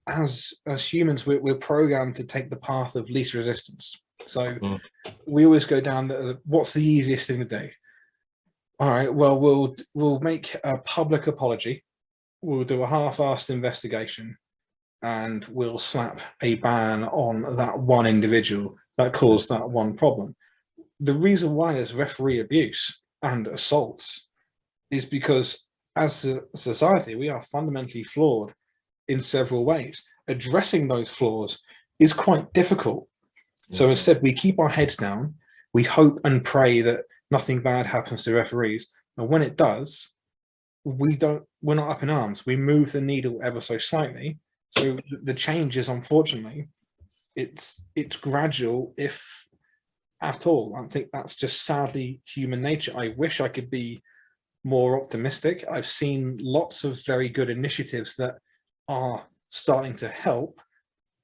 as humans we're programmed to take the path of least resistance. So we always go down what's the easiest thing to do? All right, well, we'll make a public apology, we'll do a half-assed investigation, and we'll slap a ban on that one individual that caused that one problem. The reason why there's referee abuse and assaults is because as a society, we are fundamentally flawed in several ways. Addressing those flaws is quite difficult. So instead, we keep our heads down, we hope and pray that nothing bad happens to referees. And when it does, we're not up in arms. We move the needle ever so slightly. So the change is, unfortunately, it's gradual, if at all. I think that's just sadly human nature. I wish I could be more optimistic. I've seen lots of very good initiatives that are starting to help,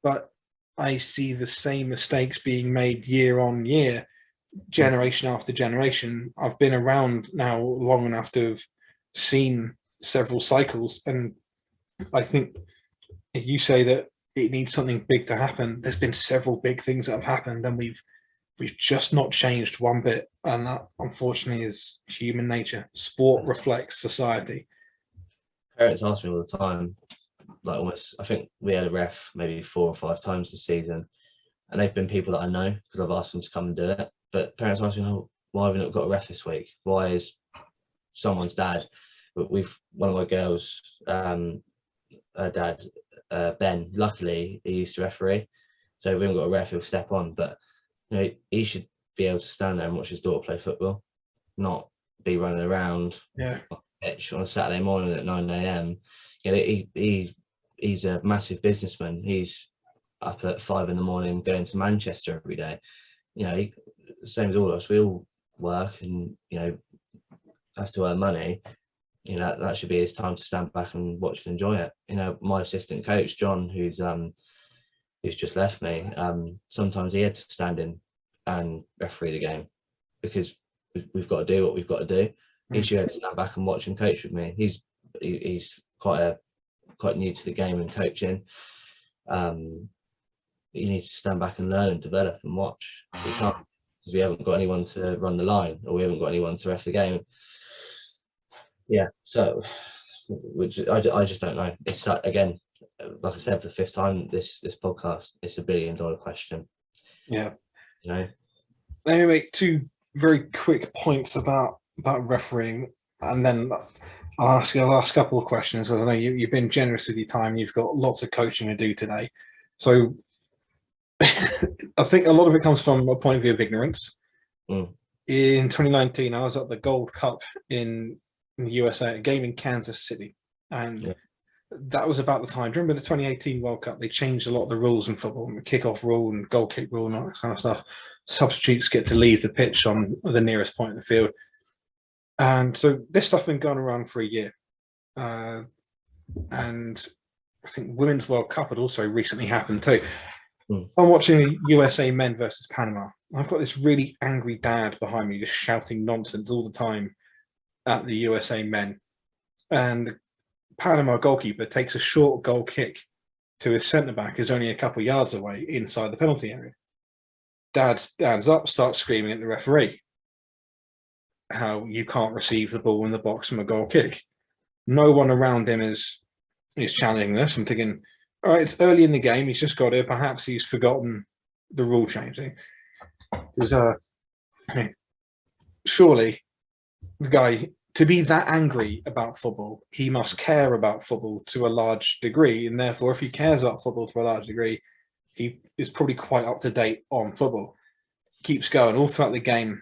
but I see the same mistakes being made year on year, generation after generation. I've been around now long enough to have seen several cycles, and I think if you say that it needs something big to happen, there's been several big things that have happened, and we've just not changed one bit, and that unfortunately is human nature. Sport reflects society. Parents ask me all the time, like almost, I think we had a ref maybe 4 or 5 times this season, and they've been people that I know because I've asked them to come and do it. But parents ask me, oh, why have we not got a ref this week? Why is someone's dad? One of my girls, her dad, Ben, luckily he used to referee, so we haven't got a ref, he'll step on, but you know, he should be able to stand there and watch his daughter play football, not be running around on the pitch on a Saturday morning at 9 a.m. You know, he's a massive businessman. He's up at 5 in the morning going to Manchester every day. You know, same as all of us. We all work and, you know, have to earn money. You know, that should be his time to stand back and watch and enjoy it. You know, my assistant coach, John, who's just left me, sometimes he had to stand in and referee the game because we've got to do what we've got to do. He should have to stand back and watch and coach with me. He's quite new to the game and coaching. He needs to stand back and learn and develop and watch. We can't, because we haven't got anyone to run the line, or we haven't got anyone to ref the game. Yeah, so which I just don't know. It's again, like I said for the 5th time this podcast, it's $1 billion question. Yeah. You know, let me make 2 very quick points about refereeing, and then I'll ask you the last couple of questions, because I know you've been generous with your time. You've got lots of coaching to do today. So I think a lot of it comes from a point of view of ignorance. In 2019, I was at the Gold Cup in the USA, a game in Kansas City, and that was about the time. Do you remember the 2018 World Cup? They changed a lot of the rules in football, the kick-off rule and goal kick rule and all that kind of stuff. Substitutes get to leave the pitch on the nearest point in the field. And so this stuff's been going around for a year. And I think Women's World Cup had also recently happened too. I'm watching the USA men versus Panama. I've got this really angry dad behind me just shouting nonsense all the time at the USA men. And the Panama goalkeeper takes a short goal kick to his centre-back who's only a couple of yards away inside the penalty area. Dad stands up, starts screaming at the referee how you can't receive the ball in the box from a goal kick. No one around him is challenging this. I'm thinking, all right, it's early in the game. He's just got it. Perhaps he's forgotten the rule changing. Because surely the guy, to be that angry about football, he must care about football to a large degree. And therefore, if he cares about football to a large degree, he is probably quite up to date on football. Keeps going all throughout the game.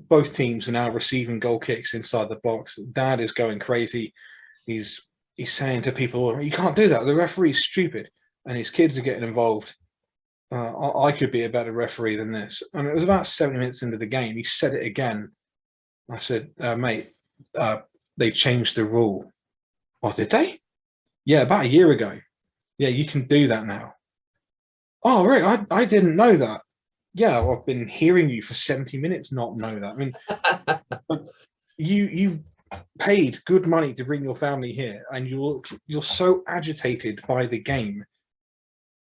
Both teams are now receiving goal kicks inside the box. Dad is going crazy. He's saying to people, "You can't do that. The referee's stupid," and his kids are getting involved. I could be a better referee than this. And it was about 70 minutes into the game. He said it again. I said, "Mate, they changed the rule." "Oh, did they?" "Yeah, about a year ago. Yeah, you can do that now." "Oh, right. I didn't know that." "Yeah, well, I've been hearing you for 70 minutes not know that." I mean, you paid good money to bring your family here, and you're so agitated by the game.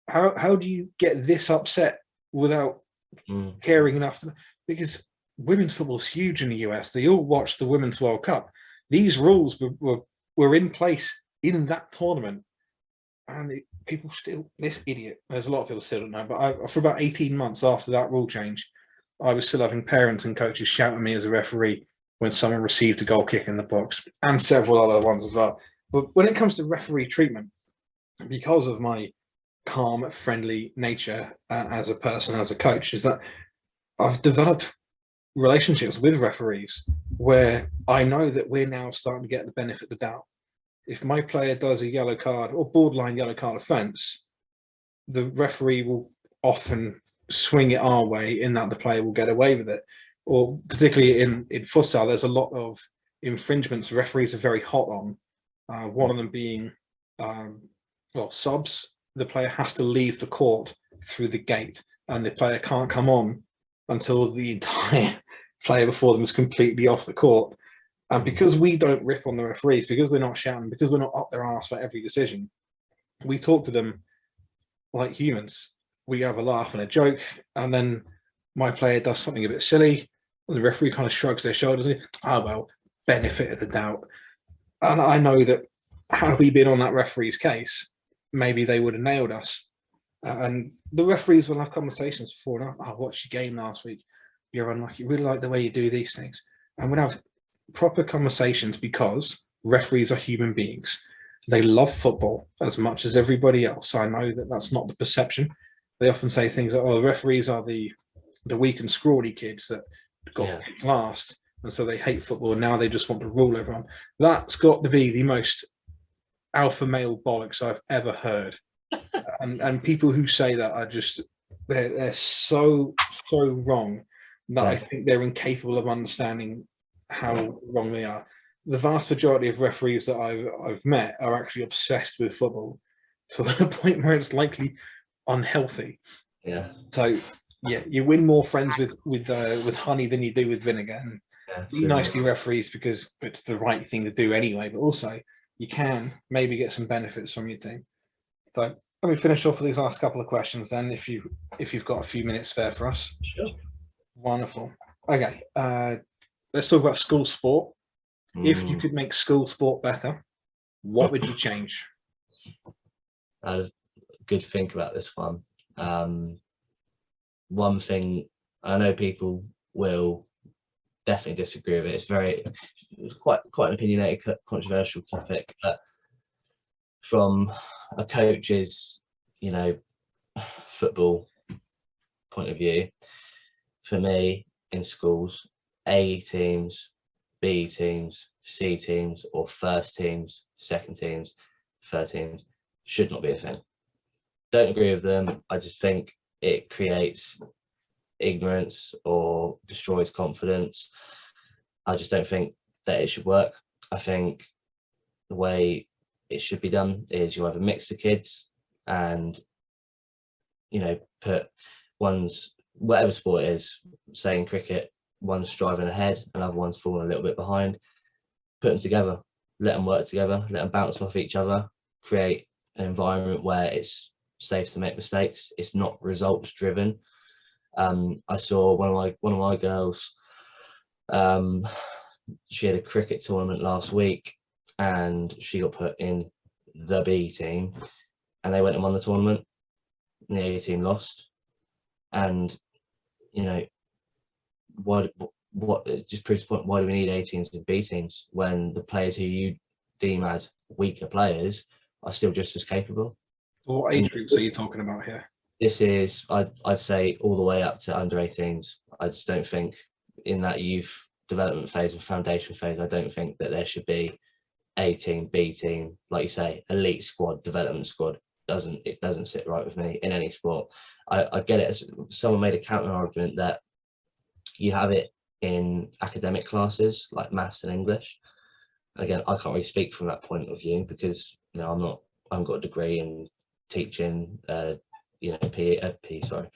How do you get this upset without caring enough? Because women's football is huge in the US. They all watch the Women's World Cup. These rules were in place in that tournament, and people still, this idiot, there's a lot of people still don't know, but for about 18 months after that rule change, I was still having parents and coaches shout at me as a referee when someone received a goal kick in the box, and several other ones as well. But when it comes to referee treatment, because of my calm, friendly nature as a person, as a coach, is that I've developed relationships with referees where I know that we're now starting to get the benefit of the doubt. If my player does a yellow card or borderline yellow card offence, the referee will often swing it our way in that the player will get away with it. Or particularly in futsal, there's a lot of infringements referees are very hot on. One of them being, subs. The player has to leave the court through the gate, and the player can't come on until the entire player before them is completely off the court. And because we don't rip on the referees, because we're not shouting, because we're not up their arse for every decision, we talk to them like humans. We have a laugh and a joke, and then my player does something a bit silly, and the referee kind of shrugs their shoulders and, "Oh, well, benefit of the doubt." And I know that had we been on that referee's case, maybe they would have nailed us. And the referees will have conversations before and after. "I watched your game last week. You're unlucky. Really like the way you do these things." And we'll have proper conversations because referees are human beings. They love football as much as everybody else. I know that that's not the perception. They often say things like, "Oh, the referees are the weak and scrawny kids that got picked last, and so they hate football, and now they just want to rule everyone." That's got to be the most alpha male bollocks I've ever heard. And people who say that are just, they're so wrong that I think they're incapable of understanding how wrong they are. The vast majority of referees that I've met are actually obsessed with football to the point where it's likely unhealthy. Yeah. So yeah, you win more friends with honey than you do with vinegar. And be nice to your referees because it's the right thing to do anyway. But also, you can maybe get some benefits from your team. So let me finish off with these last couple of questions then, if you've got a few minutes spare for us. Sure. Wonderful. Okay, let's talk about school sport. If you could make school sport better, what would you change? I had a good think about this one. One thing, I know people will definitely disagree with it. It's quite an opinionated, controversial topic, but from a coach's, football point of view, for me in schools, A teams, B teams, C teams, or first teams, second teams, 13s should not be a thing. Don't agree with them. I just think it creates ignorance or destroys confidence. I just don't think that it should work. I think the way it should be done is you either mix the kids and, you know, put one's, whatever sport it is, say in cricket, one's driving ahead, another one's falling a little bit behind, put them together, let them work together, let them bounce off each other, create an environment where it's safe to make mistakes. It's not results driven. I saw one of my girls, she had a cricket tournament last week and she got put in the B team and they went and won the tournament and the A team lost. And, you know, what it just proves the point, why do we need A teams and B teams when the players who you deem as weaker players are still just as capable? What age groups are you talking about here? This is, I'd say, all the way up to under 18s. I just don't think in that youth development phase and foundation phase, I don't think that there should be A team, B team, like you say, elite squad, development squad. It doesn't sit right with me in any sport. I get it. Someone made a counter argument that you have it in academic classes like maths and English. Again, I can't really speak from that point of view because, you know, I haven't got a degree in teaching, you know,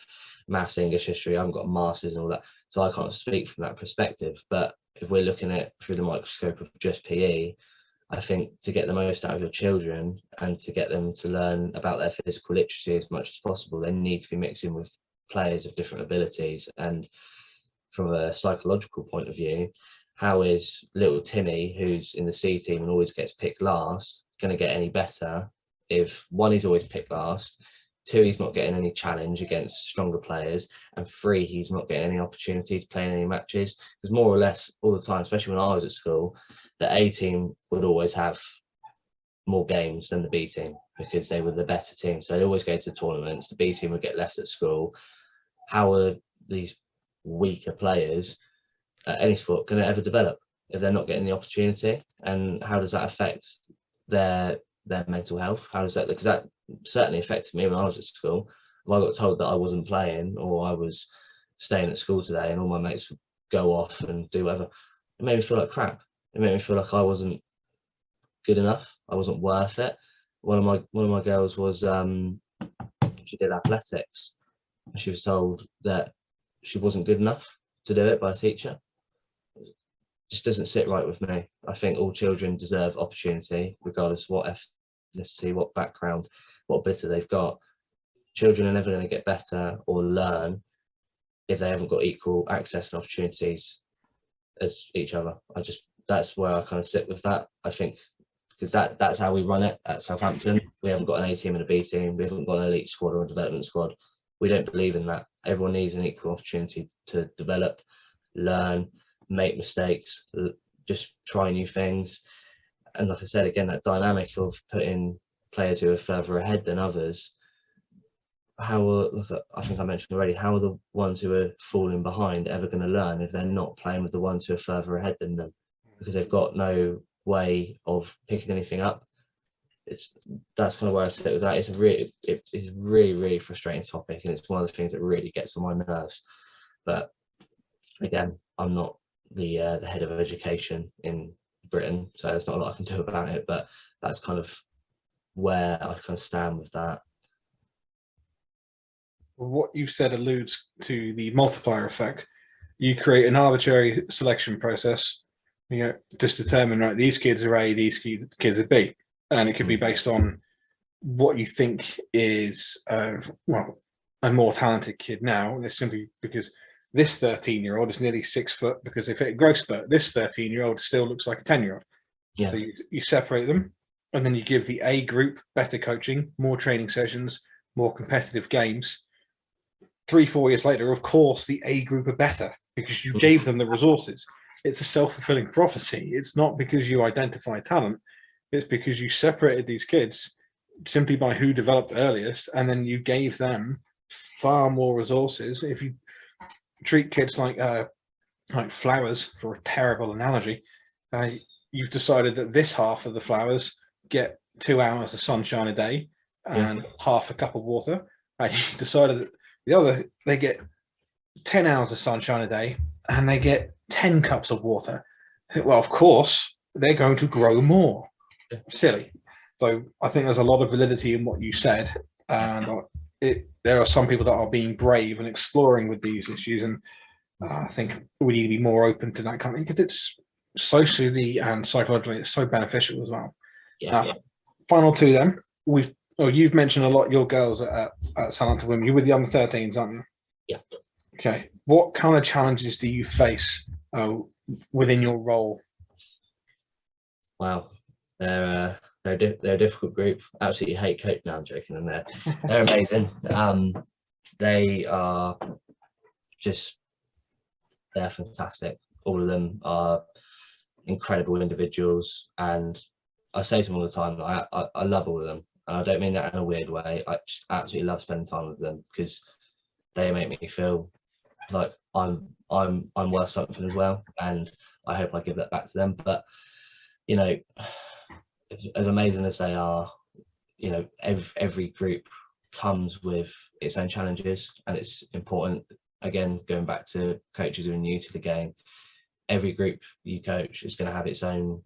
maths, English, history. I haven't got a master's and all that, so I can't speak from that perspective. But if we're looking at through the microscope of just PE, I think to get the most out of your children and to get them to learn about their physical literacy as much as possible, they need to be mixing with players of different abilities. And from a psychological point of view, how is little Timmy, who's in the C team and always gets picked last, going to get any better if one, he's always picked last, two, he's not getting any challenge against stronger players, and three, he's not getting any opportunity to play in any matches? Because more or less all the time, especially when I was at school, the A team would always have more games than the B team because they were the better team. So they'd always go to tournaments. The B team would get left at school. How are these weaker players at any sport going to ever develop if they're not getting the opportunity? And how does that affect their mental health? How does that, because that certainly affected me when I was at school. If I got told that I wasn't playing or I was staying at school today and all my mates would go off and do whatever, it made me feel like crap. It made me feel like I wasn't good enough. I wasn't worth it. One of my girls was she did athletics. She was told that she wasn't good enough to do it by a teacher. It just doesn't sit right with me. I think all children deserve opportunity, regardless of what ethnicity, what background, what ability they've got. Children are never going to get better or learn if they haven't got equal access and opportunities as each other. That's where I kind of sit with that. I think because that's how we run it at Southampton. We haven't got an A team and a B team. We haven't got an elite squad or a development squad. We don't believe in that. Everyone needs an equal opportunity to develop, learn, make mistakes, just try new things. And like I said, again, that dynamic of putting players who are further ahead than others, I think I mentioned already, how are the ones who are falling behind ever going to learn if they're not playing with the ones who are further ahead than them? Because they've got no way of picking anything up. That's kind of where I sit with that. It's a really frustrating topic, and it's one of the things that really gets on my nerves. But again, I'm not the head of education in Britain, so there's not a lot I can do about it. But that's kind of where I kind of stand with that. What you said alludes to the multiplier effect. You create an arbitrary selection process, you know, just determine, right, these kids are A, these kids are B, and it could be based on what you think is a more talented kid now, and it's simply because this 13-year-old is nearly 6 foot because they've hit a growth spurt. This 13-year-old still looks like a 10-year-old. Yeah. So you separate them, and then you give the A group better coaching, more training sessions, more competitive games. 3-4 years later, of course, the A group are better because you gave them the resources. It's a self-fulfilling prophecy. It's not because you identify talent. It's because you separated these kids simply by who developed earliest, and then you gave them far more resources. If you treat kids like flowers, for a terrible analogy, you've decided that this half of the flowers get 2 hours of sunshine a day Yeah. and half a cup of water. And you decided that they get 10 hours of sunshine a day and they get 10 cups of water. Well, of course, they're going to grow more. Yeah. Silly. So I think there's a lot of validity in what you said. And there are some people that are being brave and exploring with these issues. And I think we need to be more open to that kind of thing because it's socially and psychologically, it's so beneficial as well. Yeah. Final two then. You've mentioned a lot your girls at Southampton Women. You're with the under-13s, aren't you? Yeah. Okay. What kind of challenges do you face within your role? Wow, they're a difficult group. Absolutely hate coach. No, I'm joking. And they're amazing. They are just, they're fantastic. All of them are incredible individuals, and I say to them all the time, I love all of them, and I don't mean that in a weird way. I just absolutely love spending time with them because they make me feel like I'm worth something as well, and I hope I give that back to them. But you know, as amazing as they are, you know, every group comes with its own challenges, and it's important, again, going back to coaches who are new to the game, every group you coach is going to have its own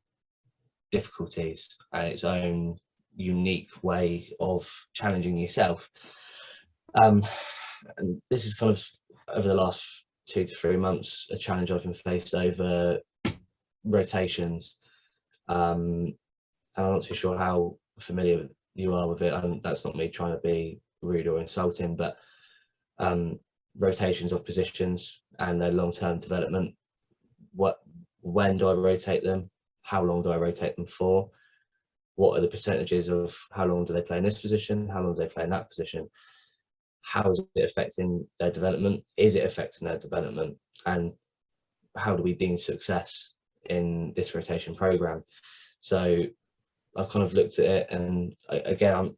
difficulties and its own unique way of challenging yourself. And this is kind of, over the last 2 to 3 months, a challenge I've been faced over rotations. And I'm not too sure how familiar you are with it, and that's not me trying to be rude or insulting, but rotations of positions and their long-term development. When do I rotate them? How long do I rotate them for? What are the percentages of how long do they play in this position? How long do they play in that position? How is it affecting their development? Is it affecting their development? And how do we deem success in this rotation program? So I've kind of looked at it, and again,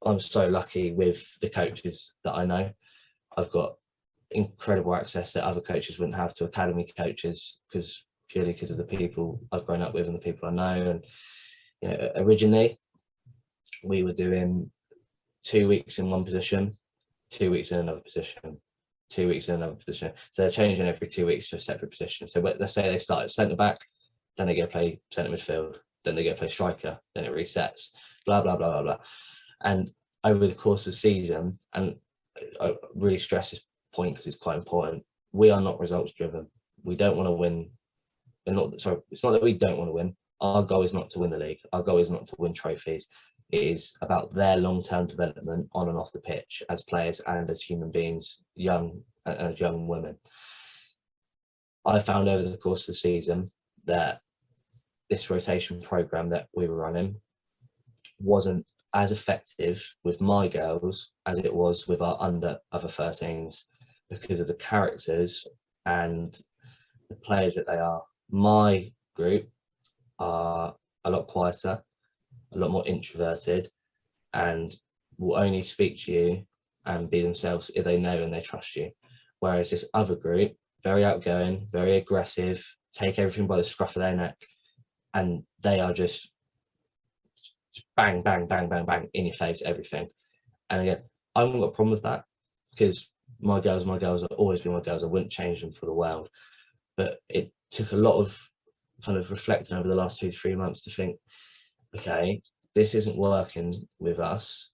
I'm so lucky with the coaches that I know. I've got incredible access that other coaches wouldn't have to academy coaches, purely because of the people I've grown up with and the people I know. And you know, originally we were doing 2 weeks in one position, 2 weeks in another position, 2 weeks in another position. So they're changing every 2 weeks to a separate position. So let's say they start at centre back, then they go play centre midfield, then they go play striker, then it resets, blah, blah, blah, blah, blah. And over the course of the season, and I really stress this point because it's quite important, we are not results driven. We don't want to win. It's not that we don't want to win. Our goal is not to win the league. Our goal is not to win trophies. It is about their long-term development on and off the pitch as players and as human beings, young women. I found over the course of the season that this rotation program that we were running wasn't as effective with my girls as it was with our other 13s, because of the characters and the players that they are. My group are a lot quieter, a lot more introverted, and will only speak to you and be themselves if they know and they trust you. Whereas this other group, very outgoing, very aggressive, take everything by the scruff of their neck, and they are just bang, bang, bang, bang, bang in your face, everything. And again, I haven't got a problem with that, because my girls have always been my girls. I wouldn't change them for the world. But it took a lot of kind of reflecting over the last 2 to 3 months to think, okay, this isn't working with us.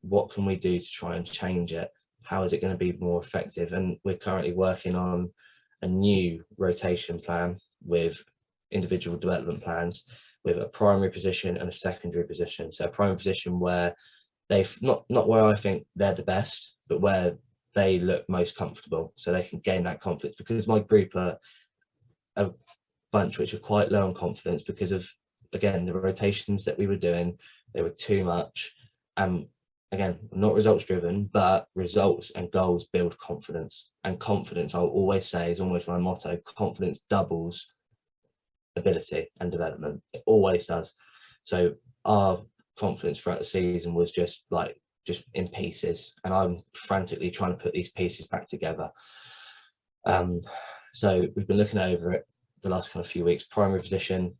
What can we do to try and change it? How is it going to be more effective? And we're currently working on a new rotation plan with individual development plans, with a primary position and a secondary position. So a primary position where they've not where I think they're the best, but where they look most comfortable, so they can gain that confidence. Because my group are a bunch which are quite low on confidence because of, again, the rotations that we were doing. They were too much. Again, not results driven, but results and goals build confidence. And confidence, I'll always say, is almost my motto. Confidence doubles ability and development. It always does. So our confidence throughout the season was just in pieces, and I'm frantically trying to put these pieces back together. So we've been looking over it the last kind of few weeks. Primary position,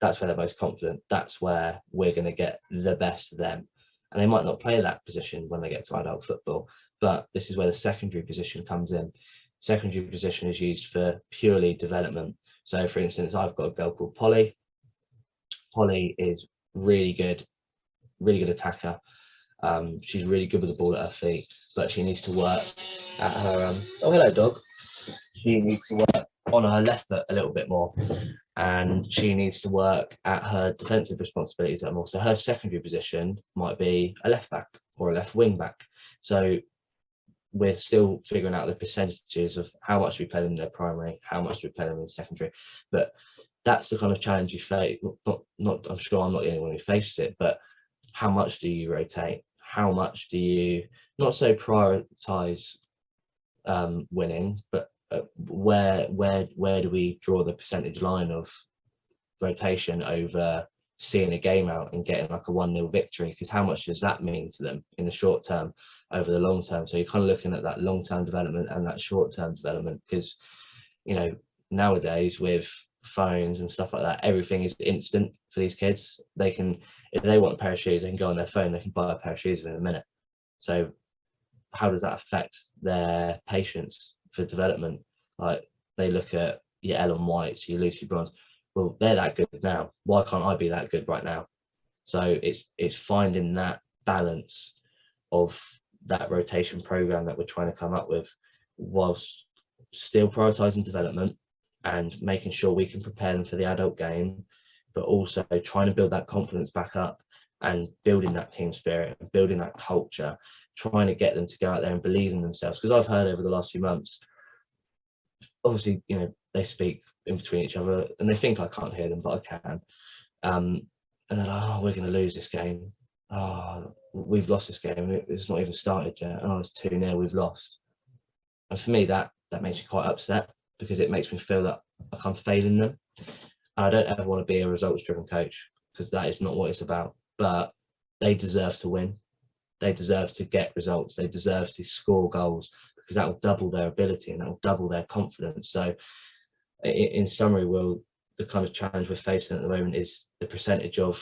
that's where they're most confident. That's where we're going to get the best of them. And they might not play that position when they get to adult football, but this is where the secondary position comes in. Secondary position is used for purely development. So for instance, I've got a girl called Polly. Polly is really good attacker. She's really good with the ball at her feet, but she needs to work at her oh, hello dog. She needs to work on her left foot a little bit more, and she needs to work at her defensive responsibilities more. So her secondary position might be a left back or a left wing back. So we're still figuring out the percentages of how much we play them in their primary, how much we play them in secondary. But that's the kind of challenge you face. Not I'm sure I'm not the only one who faces it, but how much do you rotate? How much do you not so prioritize winning, but where do we draw the percentage line of rotation over seeing a game out and getting like a 1-0 victory? Because how much does that mean to them in the short term over the long term? So you're kind of looking at that long-term development and that short-term development, because you know, nowadays with phones and stuff like that, everything is instant for these kids. They can, if they want a pair of shoes, they can go on their phone, they can buy a pair of shoes within a minute. So how does that affect their patience for development? Like they look at your Ellen Whites, your Lucy Bronze, well, they're that good now, why can't I be that good right now? So it's finding that balance of that rotation program that we're trying to come up with, whilst still prioritizing development and making sure we can prepare them for the adult game, but also trying to build that confidence back up and building that team spirit and building that culture, trying to get them to go out there and believe in themselves. Because I've heard over the last few months, obviously, you know, they speak in between each other and they think I can't hear them, but I can. And they're like, oh, we're going to lose this game. Oh, we've lost this game. It's not even started yet. Oh, it's 2-0, we've lost. And for me, that makes me quite upset, because it makes me feel that like I'm failing them. And I don't ever want to be a results-driven coach, because that is not what it's about. But they deserve to win. They deserve to get results. They deserve to score goals, because that will double their ability and that will double their confidence. So in summary, Will, the kind of challenge we're facing at the moment is the percentage of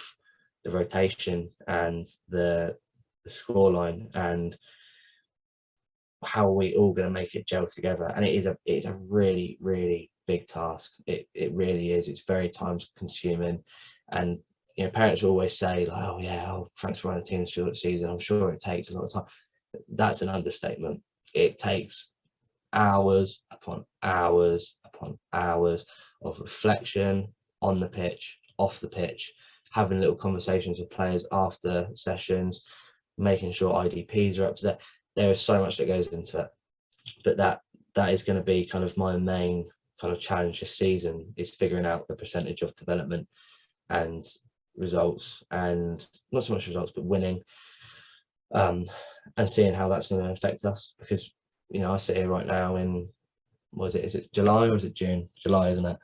the rotation and the scoreline, and how are we all going to make it gel together. And it's a really, really big task. It really is. It's very time consuming. And you know, parents will always say like, oh yeah, thanks for running the team this short season, I'm sure it takes a lot of time. That's an understatement. It takes hours upon hours upon hours of reflection on the pitch, off the pitch, having little conversations with players after sessions, making sure IDPs are up to date. There is so much that goes into it, but that is going to be kind of my main kind of challenge this season, is figuring out the percentage of development and results, and not so much results but winning, and seeing how that's going to affect us. Because you know, I sit here right now in, what is it July or is it June? July, isn't it?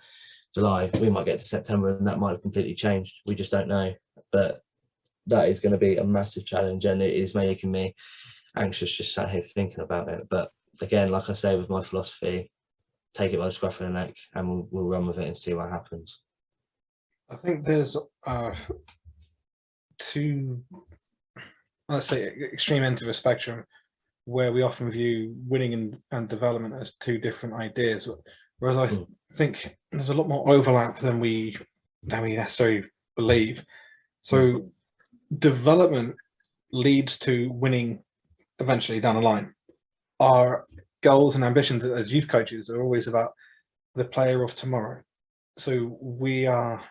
July. We might get to September and that might have completely changed. We just don't know. But that is going to be a massive challenge, and it is making me anxious just sat here thinking about it. But again, like I say, with my philosophy, take it by the scruff of the neck and we'll run with it and see what happens. I think there's two, let's say, extreme ends of a spectrum where we often view winning and development as two different ideas, whereas I think there's a lot more overlap than we necessarily believe. So development leads to winning eventually down the line. Our goals and ambitions as youth coaches are always about the player of tomorrow. So we are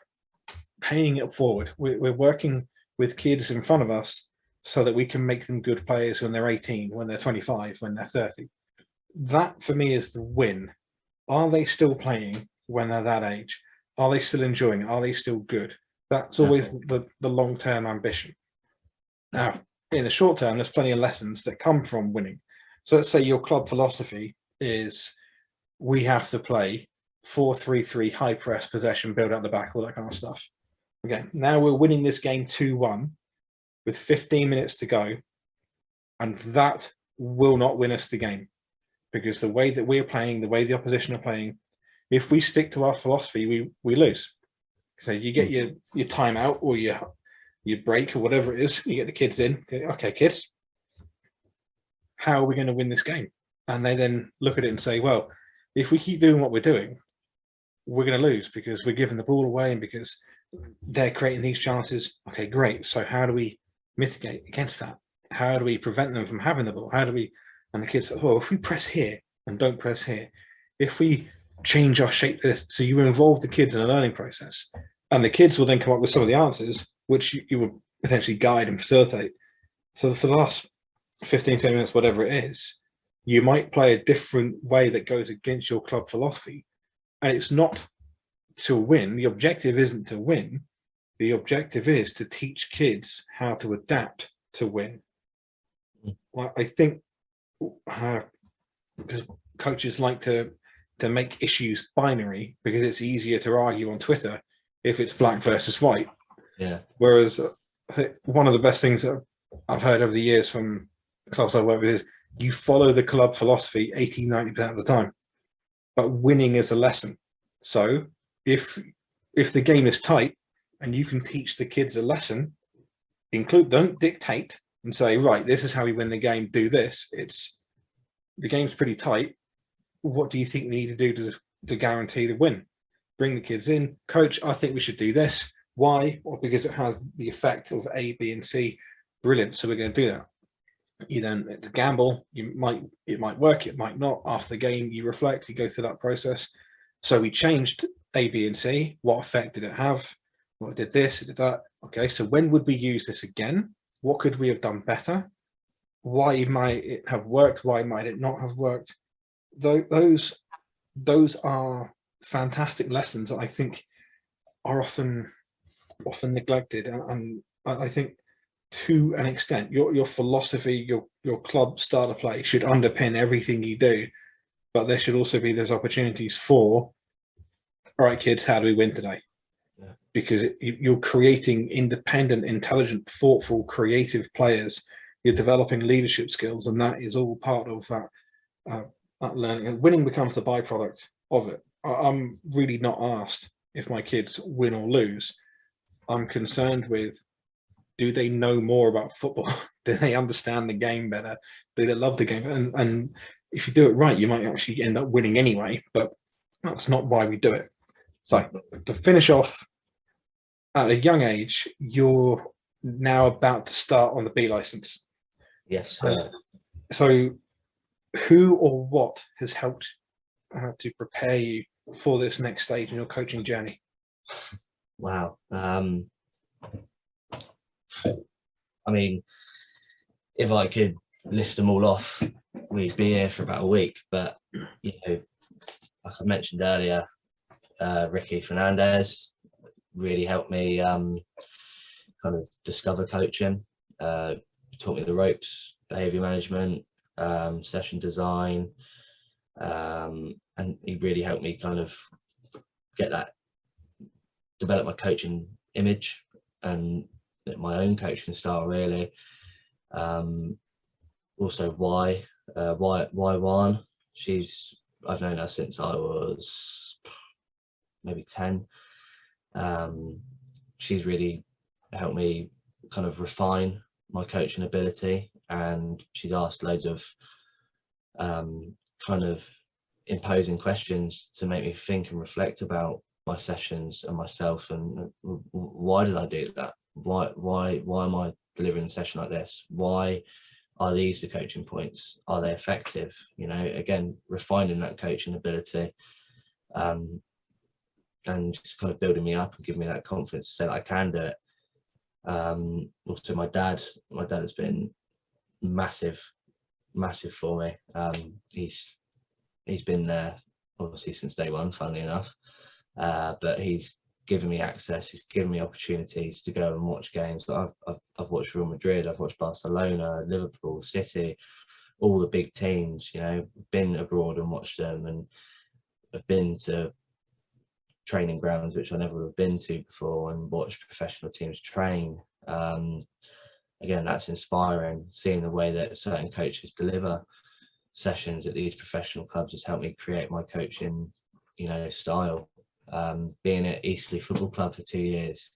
paying it forward. We're working with kids in front of us so that we can make them good players when they're 18, when they're 25, when they're 30. That for me is the win. Are they still playing when they're that age? Are they still enjoying it? Are they still good? That's always the long-term ambition. Now, in the short term, there's plenty of lessons that come from winning. So let's say your club philosophy is we have to play 4-3-3, high press, possession, build out the back, all that kind of stuff. Okay, now we're winning this game 2-1 with 15 minutes to go, and that will not win us the game, because the way that we're playing, the way the opposition are playing, if we stick to our philosophy, we lose. So you get your timeout or your break or whatever it is. You get the kids in. Okay, kids, how are we going to win this game? And they then look at it and say, well, if we keep doing what we're doing, we're going to lose because we're giving the ball away and because they're creating these chances. Okay, great. So how do we mitigate against that? How do we prevent them from having the ball? How do we? And the kids say, well, if we press here and don't press here, if we change our shape, this, so you involve the kids in a learning process, and the kids will then come up with some of the answers, which you will potentially guide and facilitate. So for the last 15, 20 minutes, whatever it is, you might play a different way that goes against your club philosophy. And it's not to win. The objective isn't to win. The objective is to teach kids how to adapt to win. Well, I think because coaches like to make issues binary because it's easier to argue on Twitter if it's black versus white. Yeah. Whereas I think one of the best things that I've heard over the years from clubs I work with is you follow the club philosophy 80, 90% of the time, but winning is a lesson. So if the game is tight and you can teach the kids a lesson, don't dictate and say, right, this is how we win the game, do this. It's the game's pretty tight. What do you think we need to do to guarantee the win? Bring the kids in. Coach, I think we should do this. Why? Well, because it has the effect of A, B, and C. Brilliant. So we're going to do that. You then gamble. It might work. It might not. After the game, you reflect. You go through that process. So we changed A, B, and C. What effect did it have? What did this? It did that. Okay. So when would we use this again? What could we have done better? Why might it have worked? Why might it not have worked? Those are fantastic lessons that I think are often neglected, and I think to an extent your philosophy, your club style of play should underpin everything you do, but there should also be those opportunities for, all right, kids, how do we win today? Yeah. Because you're creating independent, intelligent, thoughtful, creative players. You're developing leadership skills, and that is all part of that learning. And winning becomes the byproduct of it. I'm really not asked if my kids win or lose. I'm concerned with, do they know more about football? Do they understand the game better? Do they love the game? And if you do it right, you might actually end up winning anyway, but that's not why we do it. So to finish off, at a young age, you're now about to start on the B license. Yes. So who or what has helped to prepare you for this next stage in your coaching journey? Wow. I mean, if I could list them all off, we'd be here for about a week. But, you know, like I mentioned earlier, Ricky Fernandez really helped me kind of discover coaching, taught me the ropes, behavior management, session design, and he really helped me kind of develop my coaching image and my own coaching style, really. Also Juan, I've known her since I was maybe 10. She's really helped me kind of refine my coaching ability, and she's asked loads of kind of imposing questions to make me think and reflect about my sessions and myself, and why did I do that? Why am I delivering a session like this? Why are these the coaching points? Are they effective? You know, again, refining that coaching ability, and just kind of building me up and giving me that confidence to say that I can do it. Also my dad has been massive for me. He's been there obviously since day one, funnily enough, but he's given me access, he's given me opportunities to go and watch games. I've watched Real Madrid, I've watched Barcelona, Liverpool, City, all the big teams, you know, been abroad and watched them, and I've been to training grounds which I never have been to before and watched professional teams train. Again, that's inspiring. Seeing the way that certain coaches deliver sessions at these professional clubs has helped me create my coaching, you know, style. Being at Eastleigh Football Club for 2 years,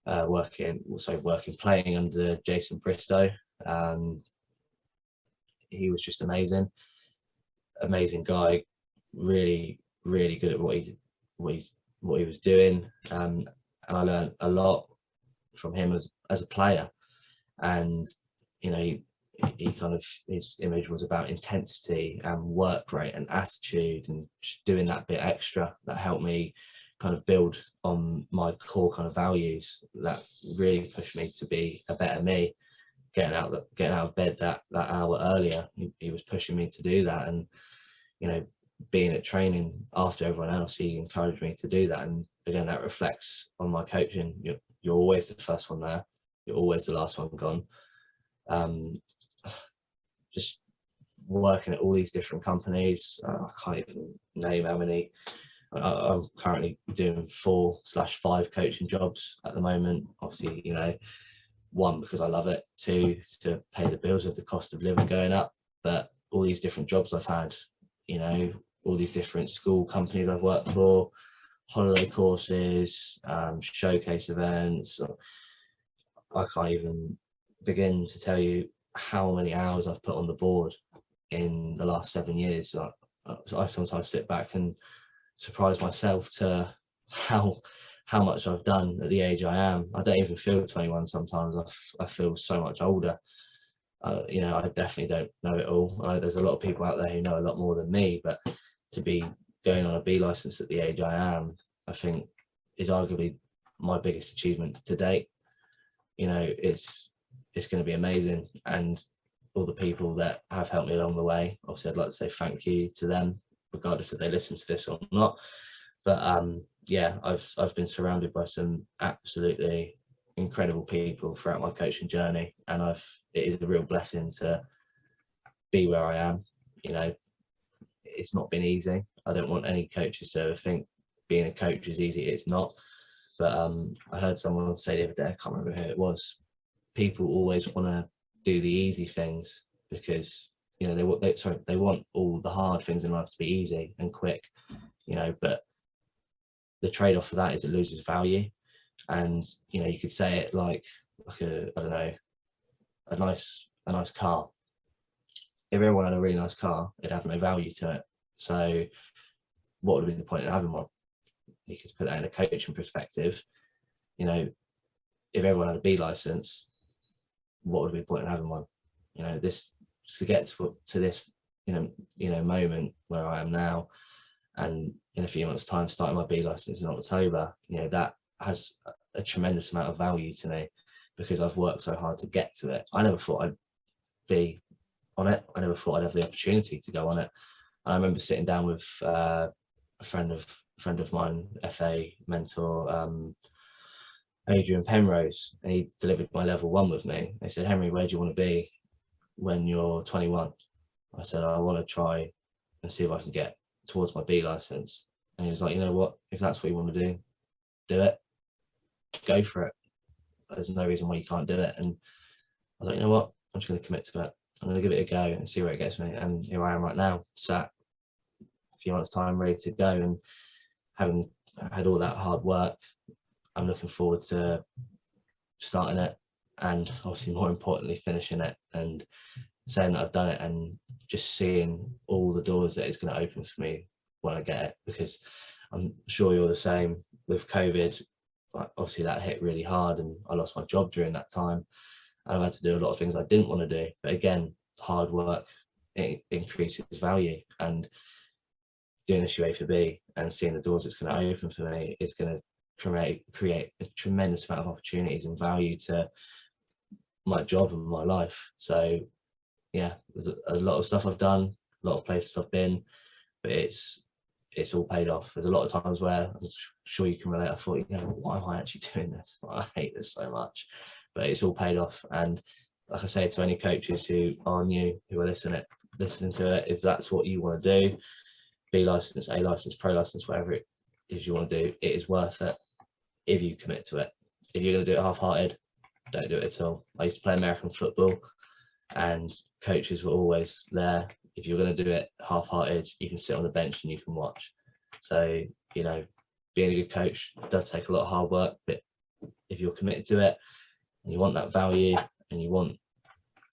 playing under Jason Bristow. He was just amazing guy, really good at what he was doing, and I learned a lot from him as a player. And you know, he kind of, his image was about intensity and work rate and attitude, and just doing that bit extra that helped me kind of build on my core kind of values that really pushed me to be a better me. Getting out of bed that hour earlier, he was pushing me to do that. And you know, being at training after everyone else, he encouraged me to do that. And again, that reflects on my coaching. You're always the first one there, you're always the last one gone. Just working at all these different companies, I can't even name how many. I'm currently doing 4/5 coaching jobs at the moment. Obviously, you know, one, because I love it, two, to pay the bills of the cost of living going up. But all these different jobs I've had, you know, all these different school companies I've worked for, holiday courses, showcase events. I can't even begin to tell you how many hours I've put on the board in the last 7 years. I sometimes sit back and surprise myself to how much I've done at the age I am. I don't even feel 21 sometimes. I feel so much older. You know, I definitely don't know it all. There's a lot of people out there who know a lot more than me, but to be going on a B license at the age I am, I think is arguably my biggest achievement to date. You know, it's going to be amazing. And all the people that have helped me along the way, obviously I'd like to say thank you to them, regardless if they listen to this or not. But yeah, I've been surrounded by some absolutely incredible people throughout my coaching journey, and it is a real blessing to be where I am. You know, it's not been easy. I don't want any coaches to ever think being a coach is easy. It's not. But I heard someone say the other day, I can't remember who it was, people always want to do the easy things because, you know, they want all the hard things in life to be easy and quick, you know, but the trade-off for that is it loses value. And you know, you could say it like a, I don't know, a nice car. If everyone had a really nice car, it'd have no value to it. So what would be the point of having one? You could put that in a coaching perspective. You know, if everyone had a B license, what would be the point of having one? You know, this, to get to this, you know, moment where I am now, and in a few months' time, starting my B license in October, you know, that has a tremendous amount of value to me because I've worked so hard to get to it. I never thought I'd be on it. I never thought I'd have the opportunity to go on it. And I remember sitting down with a friend of mine, FA mentor, Adrian Penrose, and he delivered my level 1 with me. They said, Henry, where do you want to be when you're 21? I said, I want to try and see if I can get towards my B license. And he was like, you know what, if that's what you want to do it, go for it. There's no reason why you can't do it. And I was like, you know what, I'm just going to commit to it. I'm going to give it a go and see where it gets me. And here I am right now, sat a few months' time, ready to go. And having had all that hard work, I'm looking forward to starting it, and obviously more importantly finishing it, and saying that I've done it, and just seeing all the doors that it's going to open for me when I get it. Because I'm sure you're the same with COVID. Obviously that hit really hard, and I lost my job during that time, and I've had to do a lot of things I didn't want to do. But again, hard work, it increases value, and doing this UA for B and seeing the doors it's going to open for me is going to create a tremendous amount of opportunities and value to my job and my life. So yeah, there's a lot of stuff I've done, a lot of places I've been, but it's all paid off. There's a lot of times where I'm sure you can relate, I thought, you know, why am I actually doing this? I hate this so much, but it's all paid off. And like I say to any coaches who are new, who are listening to it, if that's what you want to do, B license, A license, pro license, whatever it is you want to do, it is worth it if you commit to it. If you're going to do it half-hearted, don't do it at all. I used to play American football, and coaches were always there. If you're going to do it half-hearted, you can sit on the bench and you can watch. So, you know, being a good coach does take a lot of hard work, but if you're committed to it and you want that value and you want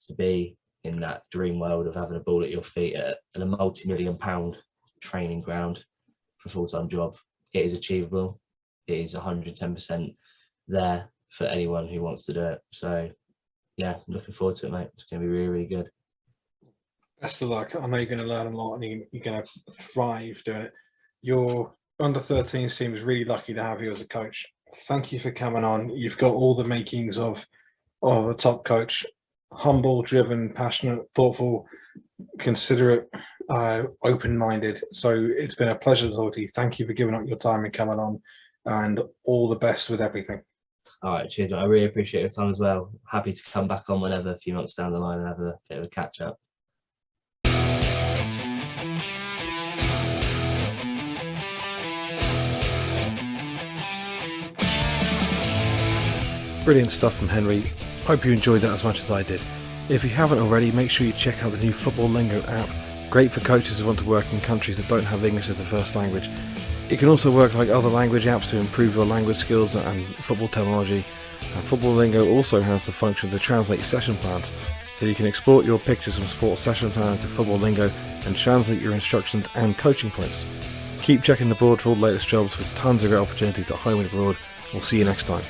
to be in that dream world of having a ball at your feet at a multi-million-pound training ground for a full-time job, it is achievable. It is 110% there for anyone who wants to do it. So yeah, looking forward to it, mate. It's going to be really, really good. Best of luck. I know you're going to learn a lot and you're going to thrive doing it. Your under-13 team is really lucky to have you as a coach. Thank you for coming on. You've got all the makings of a top coach. Humble, driven, passionate, thoughtful, considerate, open-minded. So it's been a pleasure to talk to you. Thank you for giving up your time and coming on, and all the best with everything. All right, cheers, mate. I really appreciate your time as well. Happy to come back on whenever, a few months down the line, and have a bit of a catch up. Brilliant stuff from Henry. Hope you enjoyed that as much as I did. If you haven't already, make sure you check out the new Football Lingo app. Great for coaches who want to work in countries that don't have English as a first language. It can also work like other language apps to improve your language skills and football terminology. And Football Lingo also has the function to translate session plans, so you can export your pictures from Sports Session Planner to Football Lingo and translate your instructions and coaching points. Keep checking the board for all the latest jobs with tons of great opportunities at home and abroad. We'll see you next time.